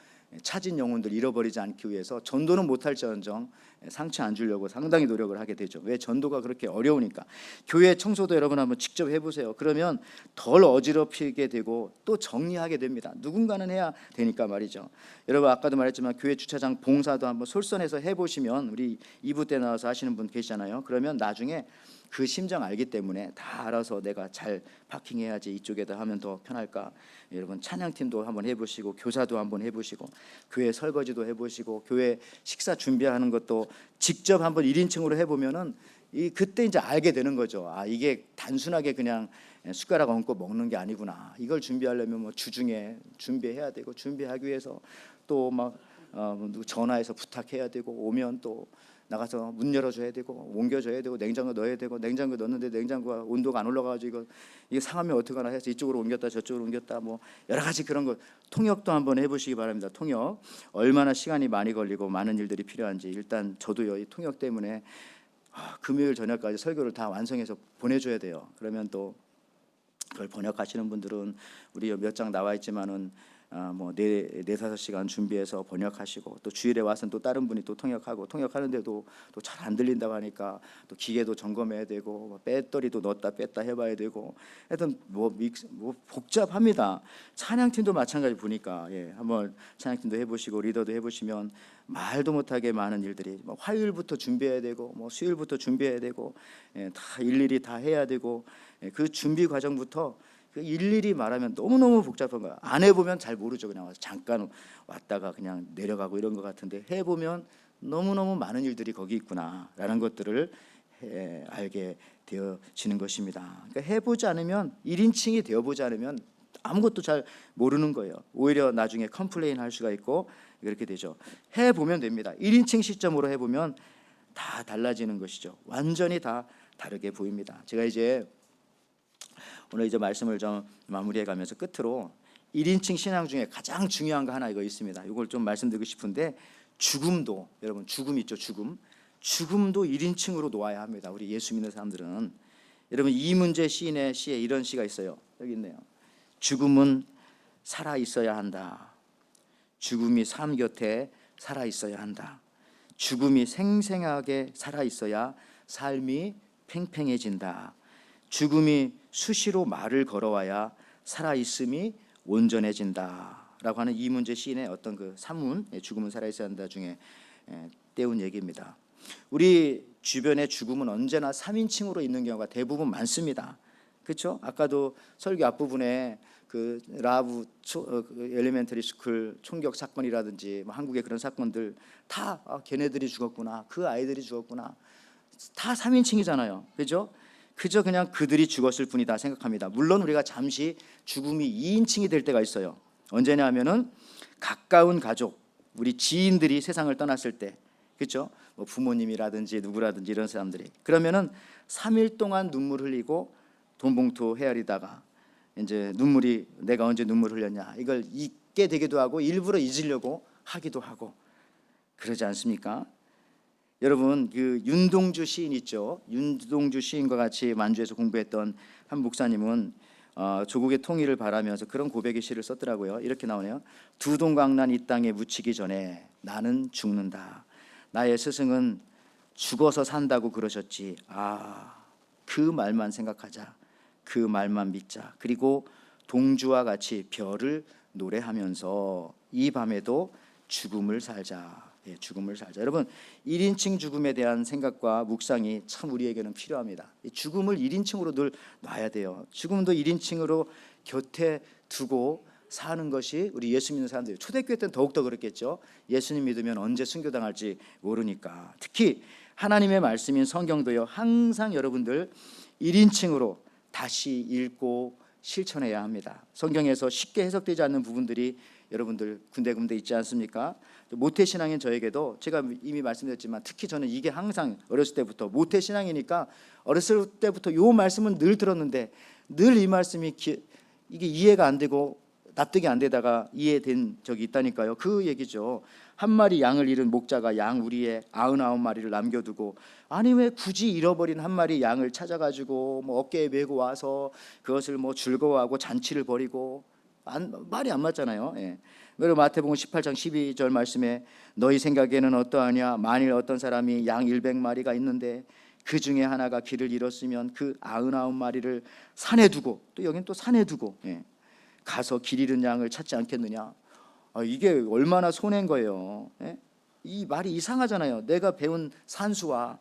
찾은 영혼들 잃어버리지 않기 위해서 전도는 못할지언정 상처 안 주려고 상당히 노력을 하게 되죠. 왜? 전도가 그렇게 어려우니까. 교회 청소도 여러분 한번 직접 해보세요. 그러면 덜 어지럽히게 되고 또 정리하게 됩니다. 누군가는 해야 되니까 말이죠. 여러분 아까도 말했지만 교회 주차장 봉사도 한번 솔선해서 해보시면 우리 2부 때 나와서 하시는 분 계시잖아요. 그러면 나중에 그 심정 알기 때문에 다 알아서 내가 잘 파킹해야지 이쪽에다 하면 더 편할까. 여러분 찬양팀도 한번 해보시고 교사도 한번 해보시고 교회 설거지도 해보시고 교회 식사 준비하는 것도 직접 한번 1인칭으로 해보면은 그때 이제 알게 되는 거죠. 아, 이게 단순하게 그냥 숟가락 얹고 먹는 게 아니구나. 이걸 준비하려면 뭐 주중에 준비해야 되고 준비하기 위해서 또 막 전화해서 부탁해야 되고 오면 또 나가서 문 열어줘야 되고 옮겨줘야 되고 냉장고 넣어야 되고 냉장고 넣는데 냉장고가 온도가 안 올라가지고 이게 상하면 어떡하나 해서 이쪽으로 옮겼다 저쪽으로 옮겼다 뭐 여러 가지 그런 거 통역도 한번 해보시기 바랍니다. 통역 얼마나 시간이 많이 걸리고 많은 일들이 필요한지 일단 저도요 이 통역 때문에 금요일 저녁까지 설교를 다 완성해서 보내줘야 돼요. 그러면 또 그걸 번역하시는 분들은 우리 몇 장 나와 있지만은 뭐 4-5시간 준비해서 번역하시고 또 주일에 와서는 또 다른 분이 또 통역하는데도 또 잘 안 들린다고 하니까 또 기계도 점검해야 되고 뭐 배터리도 넣었다 뺐다 해봐야 되고 하여튼 뭐 복잡합니다. 찬양팀도 마찬가지 보니까 한번 찬양팀도 해보시고 리더도 해보시면 말도 못하게 많은 일들이 뭐 화요일부터 준비해야 되고 뭐 수요일부터 준비해야 되고 다 일일이 다 해야 되고 그 준비 과정부터 일일이 말하면 너무너무 복잡한 거야. 안 해보면 잘 모르죠. 그냥 와서 잠깐 왔다가 그냥 내려가고 이런 것 같은데 해보면 너무너무 많은 일들이 거기 있구나라는 것들을 알게 되어지는 것입니다. 그러니까 해보지 않으면 1인칭이 되어보지 않으면 아무것도 잘 모르는 거예요. 오히려 나중에 컴플레인 할 수가 있고 그렇게 되죠. 해보면 됩니다. 1인칭 시점으로 해보면 다 달라지는 것이죠. 완전히 다 다르게 보입니다. 제가 이제 오늘 이제 말씀을 좀 마무리해 가면서 끝으로 1인칭 신앙 중에 가장 중요한 거 하나 이거 있습니다. 이걸 좀 말씀드리고 싶은데 죽음도 여러분 죽음 있죠. 죽음도 1인칭으로 놓아야 합니다. 우리 예수 믿는 사람들은 여러분 이문재 시인의 시에 이런 시가 있어요. 여기 있네요. 죽음은 살아 있어야 한다. 죽음이 삶 곁에 살아 있어야 한다. 죽음이 생생하게 살아 있어야 삶이 팽팽해진다. 죽음이 수시로 말을 걸어와야 살아있음이 온전해진다라고 하는 이문재 시인의 어떤 그 산문, 죽음은 살아있어야 한다 중에 떼운 얘기입니다. 우리 주변에 죽음은 언제나 3인칭으로 있는 경우가 대부분 많습니다. 그렇죠? 아까도 설교 앞부분에 그 라브 엘리멘터리 스쿨 총격 사건이라든지 뭐 한국의 그런 사건들 다 걔네들이 죽었구나, 그 아이들이 죽었구나, 다 3인칭이잖아요. 그죠? 그저 그냥 그들이 죽었을 뿐이다 생각합니다. 물론 우리가 잠시 죽음이 2인칭이 될 때가 있어요. 언제냐 하면은 가까운 가족, 우리 지인들이 세상을 떠났을 때, 그렇죠? 뭐 부모님이라든지 누구라든지 이런 사람들이, 그러면은 3일 동안 눈물 흘리고 돈 봉투 헤아리다가 이제 눈물이, 내가 언제 눈물 흘렸냐, 이걸 잊게 되기도 하고 일부러 잊으려고 하기도 하고 그러지 않습니까? 여러분, 그 윤동주 시인 있죠? 윤동주 시인과 같이 만주에서 공부했던 한 목사님은 조국의 통일을 바라면서 그런 고백의 시를 썼더라고요. 이렇게 나오네요. 두 동강난 이 땅에 묻히기 전에 나는 죽는다. 나의 스승은 죽어서 산다고 그러셨지. 그 말만 생각하자. 그 말만 믿자. 그리고 동주와 같이 별을 노래하면서 이 밤에도 죽음을 살자. 죽음을 살자. 여러분, 1인칭 죽음에 대한 생각과 묵상이 참 우리에게는 필요합니다. 죽음을 1인칭으로 늘 놔야 돼요. 죽음도 1인칭으로 곁에 두고 사는 것이 우리 예수 믿는 사람들, 초대교회 때는 더욱더 그렇겠죠. 예수님 믿으면 언제 순교당할지 모르니까. 특히 하나님의 말씀인 성경도요, 항상 여러분들 1인칭으로 다시 읽고 실천해야 합니다. 성경에서 쉽게 해석되지 않는 부분들이 여러분들 군데군데 있지 않습니까? 모태신앙인 저에게도 제가 이미 말씀드렸지만 특히 저는 이게 항상 어렸을 때부터 모태신앙이니까 어렸을 때부터 요 말씀은 늘 들었는데 늘 이 말씀이 이게 이해가 안 되고 납득이 안 되다가 이해된 적이 있다니까요. 그 얘기죠. 한 마리 양을 잃은 목자가 양 우리에 99마리를 남겨두고, 아니 왜 굳이 잃어버린 한 마리 양을 찾아가지고 뭐 어깨에 메고 와서 그것을 뭐 즐거워하고 잔치를 벌이고, 말이 안 맞잖아요. 그리고 마태복음 18장 12절 말씀에 너희 생각에는 어떠하냐, 만일 어떤 사람이 양 100마리가 있는데 그 중에 하나가 길을 잃었으면 그 99마리를 산에 두고, 또 여긴 또 산에 두고 가서 길 잃은 양을 찾지 않겠느냐. 이게 얼마나 손해인 거예요. 이 말이 이상하잖아요. 내가 배운 산수와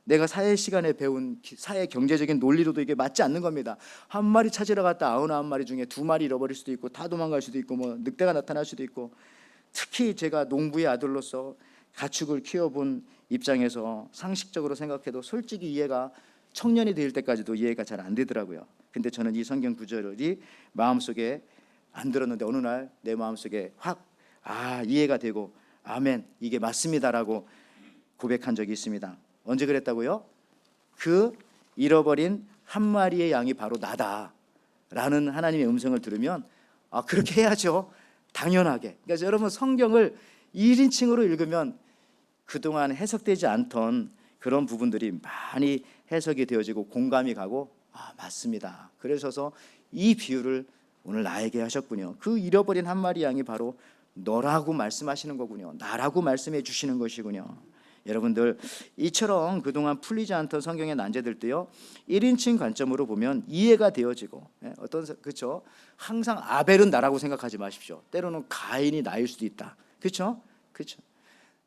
내가 사회 시간에 배운 사회 경제적인 논리로도 이게 맞지 않는 겁니다. 한 마리 찾으러 갔다 99마리 중에 2마리 잃어버릴 수도 있고 다 도망갈 수도 있고 뭐 늑대가 나타날 수도 있고, 특히 제가 농부의 아들로서 가축을 키워본 입장에서 상식적으로 생각해도 솔직히 이해가, 청년이 될 때까지도 이해가 잘 안 되더라고요. 근데 저는 이 성경 구절이 마음속에 안 들었는데 어느 날 내 마음속에 확 이해가 되고 아멘, 이게 맞습니다라고 고백한 적이 있습니다. 언제 그랬다고요? 그 잃어버린 한 마리의 양이 바로 나다라는 하나님의 음성을 들으면 그렇게 해야죠. 당연하게. 그러니까 여러분, 성경을 1인칭으로 읽으면 그동안 해석되지 않던 그런 부분들이 많이 해석이 되어지고 공감이 가고 맞습니다. 그러셔서 이 비유를 오늘 나에게 하셨군요. 그 잃어버린 한 마리 양이 바로 너라고 말씀하시는 거군요. 나라고 말씀해 주시는 것이군요. 여러분들, 이처럼 그동안 풀리지 않던 성경의 난제들 도요 1인칭 관점으로 보면 이해가 되어지고, 그렇죠? 항상 아벨은 나라고 생각하지 마십시오. 때로는 가인이 나일 수도 있다. 그렇죠?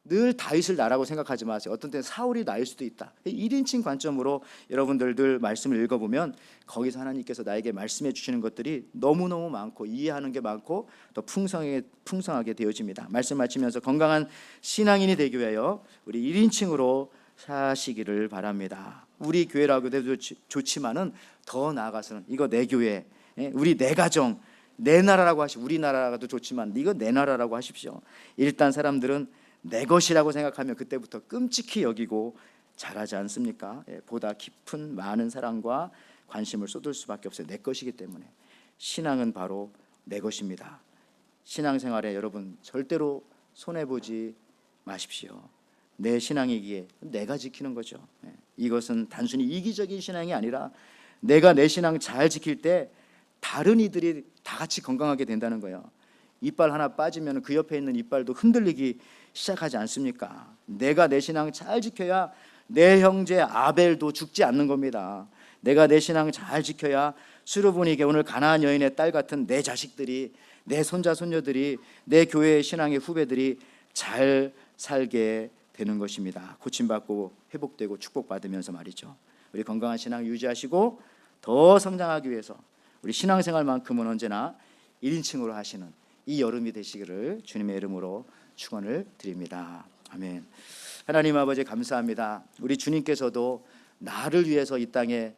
늘 다윗을 나라고 생각하지 마세요. 어떤 때는 사울이 나일 수도 있다. 1인칭 관점으로 여러분들 늘 말씀을 읽어보면 거기서 하나님께서 나에게 말씀해 주시는 것들이 너무너무 많고 이해하는 게 많고 더 풍성하게 되어집니다. 말씀 마치면서 건강한 신앙인이 되기 위하여 우리 1인칭으로 사시기를 바랍니다. 우리 교회라고 해도 좋지만은 더 나아가서는 이거 내 교회, 우리 내 가정, 내 나라라고 하십시오. 우리나라도 좋지만 이거 내 나라라고 하십시오. 일단 사람들은 내 것이라고 생각하면 그때부터 끔찍히 여기고 잘하지 않습니까? 보다 깊은 많은 사랑과 관심을 쏟을 수밖에 없어요. 내 것이기 때문에. 신앙은 바로 내 것입니다. 신앙생활에 여러분 절대로 손해보지 마십시오. 내 신앙이기에 내가 지키는 거죠. 이것은 단순히 이기적인 신앙이 아니라 내가 내 신앙 잘 지킬 때 다른 이들이 다 같이 건강하게 된다는 거예요. 이빨 하나 빠지면 그 옆에 있는 이빨도 흔들리기 시작하지 않습니까? 내가 내 신앙 잘 지켜야 내 형제 아벨도 죽지 않는 겁니다. 내가 내 신앙 잘 지켜야 수르보니게 오늘 가나안 여인의 딸 같은 내 자식들이, 내 손자 손녀들이, 내 교회의 신앙의 후배들이 잘 살게 되는 것입니다. 고침받고 회복되고 축복받으면서 말이죠. 우리 건강한 신앙 유지하시고 더 성장하기 위해서 우리 신앙생활만큼은 언제나 1인칭으로 하시는 이 여름이 되시기를 주님의 이름으로 축원을 드립니다. 아멘. 하나님 아버지 감사합니다. 우리 주님께서도 나를 위해서 이 땅에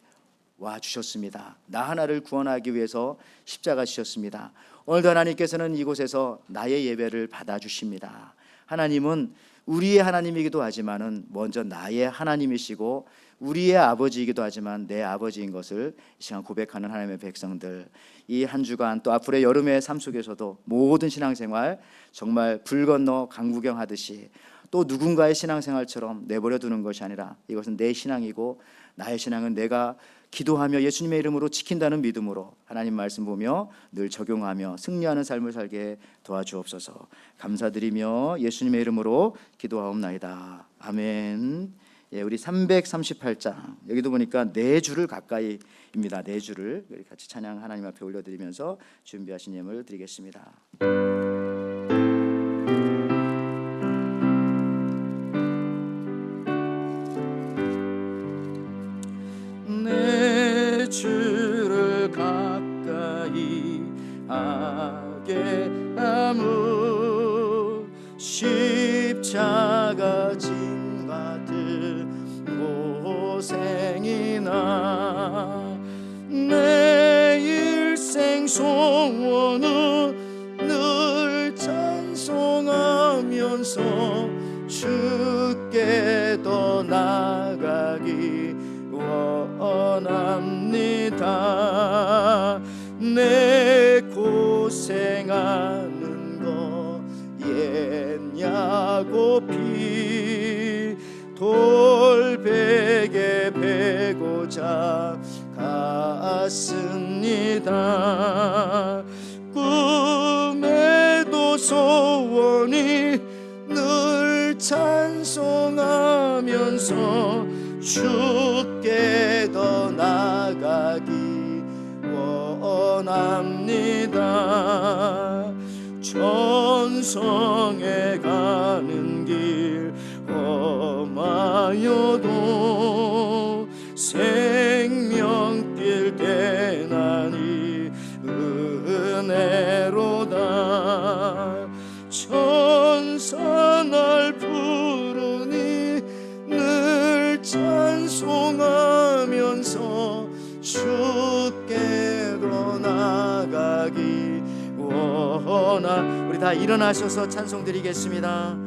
와 주셨습니다. 나 하나를 구원하기 위해서 십자가 지셨습니다. 오늘도 하나님께서는 이곳에서 나의 예배를 받아주십니다. 하나님은 우리의 하나님이기도 하지만은 먼저 나의 하나님이시고 우리의 아버지이기도 하지만 내 아버지인 것을 이 시간 고백하는 하나님의 백성들, 이 한 주간 또 앞으로의 여름의 삶 속에서도 모든 신앙생활 정말 불 건너 강구경 하듯이 또 누군가의 신앙생활처럼 내버려 두는 것이 아니라 이것은 내 신앙이고 나의 신앙은 내가 기도하며 예수님의 이름으로 지킨다는 믿음으로 하나님 말씀 보며 늘 적용하며 승리하는 삶을 살게 도와주옵소서. 감사드리며 예수님의 이름으로 기도하옵나이다. 아멘. 예, 우리 338장 여기도 보니까 네 줄을 가까이입니다. 네 줄을 같이 찬양 하나님 앞에 올려드리면서 준비하신 예물 드리겠습니다. 네 줄을 가까이 하게 하무 십자가 짐 같은 고생이나 내 일생 소원은 늘 찬송하면서 주께 더 나가기 원합니다. 내 고생하는 거 옛냐고 피 돌베개 베고자 갔습니다. 꿈에도 소원이 늘 찬송하면서 주께 더 나가기 원합니다. 천성에 가는 길 험하여도 생명길 대나니 은혜로다. 천사 날 부르니 늘 찬송하면서 주께 더 나가기 원하. 우리 다 일어나셔서 찬송 드리겠습니다.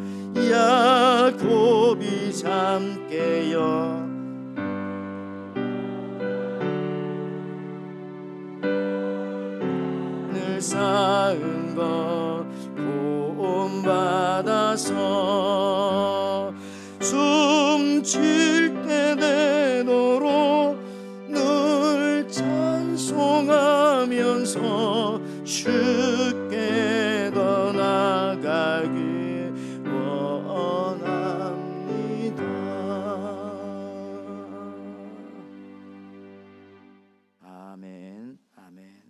야곱이 잠 깨어 늘 쌓은 것 본받아서 숨질 때 되도록 늘 찬송하면서 주께 더 나가기 원합니다. 아멘, 아멘.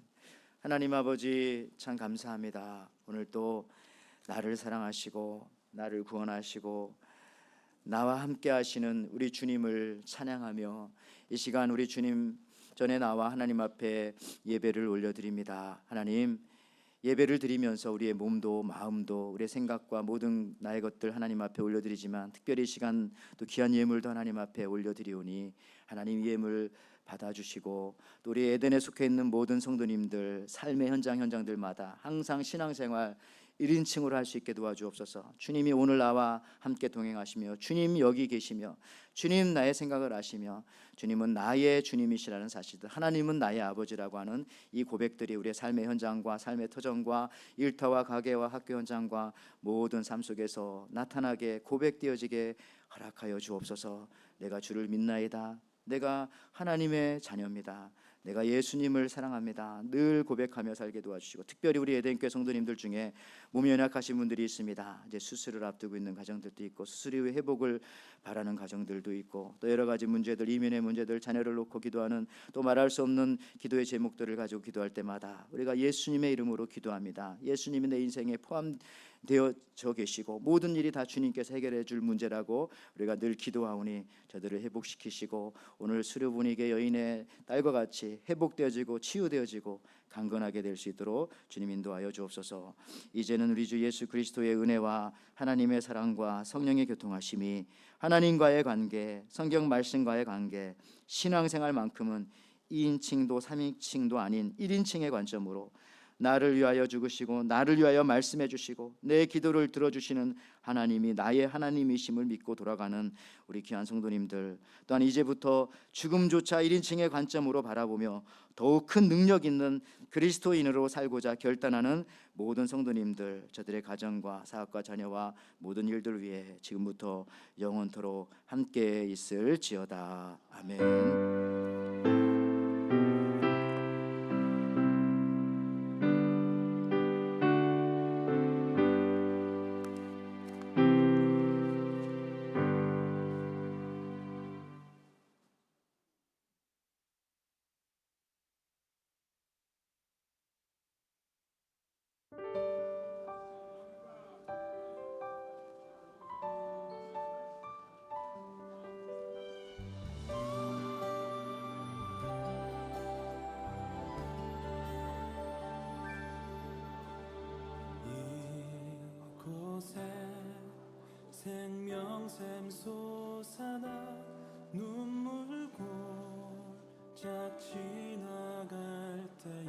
하나님 아버지 참 감사합니다. 오늘 또 나를 사랑하시고 나를 구원하시고 나와 함께 하시는 우리 주님을 찬양하며 이 시간 우리 주님 전에 나와 하나님 앞에 예배를 올려드립니다. 하나님, 예배를 드리면서 우리의 몸도 마음도 우리의 생각과 모든 나의 것들 하나님 앞에 올려드리지만 특별히 이 시간 또 귀한 예물도 하나님 앞에 올려드리오니 하나님 이 예물 받아주시고 또 우리 에덴에 속해 있는 모든 성도님들 삶의 현장들마다 항상 신앙생활 1인칭으로 할 수 있게 도와주옵소서. 주님이 오늘 나와 함께 동행하시며 주님 여기 계시며 주님 나의 생각을 아시며 주님은 나의 주님이시라는 사실들, 하나님은 나의 아버지라고 하는 이 고백들이 우리의 삶의 현장과 삶의 터전과 일터와 가게와 학교 현장과 모든 삶 속에서 나타나게 고백되어지게 허락하여 주옵소서. 내가 주를 믿나이다. 내가 하나님의 자녀입니다. 내가 예수님을 사랑합니다. 늘 고백하며 살게 도와주시고, 특별히 우리 에덴교회 성도님들 중에 몸이 연약하신 분들이 있습니다. 이제 수술을 앞두고 있는 가정들도 있고, 수술 이후 회복을 바라는 가정들도 있고, 또 여러 가지 문제들, 이민의 문제들, 자녀를 놓고 기도하는, 또 말할 수 없는 기도의 제목들을 가지고 기도할 때마다 우리가 예수님의 이름으로 기도합니다. 예수님이 내 인생에 포함되어져 계시고 모든 일이 다 주님께서 해결해 줄 문제라고 우리가 늘 기도하오니 저들을 회복시키시고, 오늘 수료분에게 여인의 딸과 같이 회복되어지고 치유되어지고 강건하게 될 수 있도록 주님 인도하여 주옵소서. 이제는 우리 주 예수 그리스도의 은혜와 하나님의 사랑과 성령의 교통하심이, 하나님과의 관계, 성경 말씀과의 관계, 신앙생활만큼은 2인칭도 3인칭도 아닌 1인칭의 관점으로 나를 위하여 죽으시고 나를 위하여 말씀해 주시고 내 기도를 들어주시는 하나님이 나의 하나님이심을 믿고 돌아가는 우리 귀한 성도님들, 또한 이제부터 죽음조차 1인칭의 관점으로 바라보며 더욱 큰 능력 있는 그리스도인으로 살고자 결단하는 모든 성도님들, 저들의 가정과 사업과 자녀와 모든 일들 위해 지금부터 영원토록 함께 있을지어다. 아멘. 이곳에 생명샘 솟아나 눈물 골짝 지나갈 때에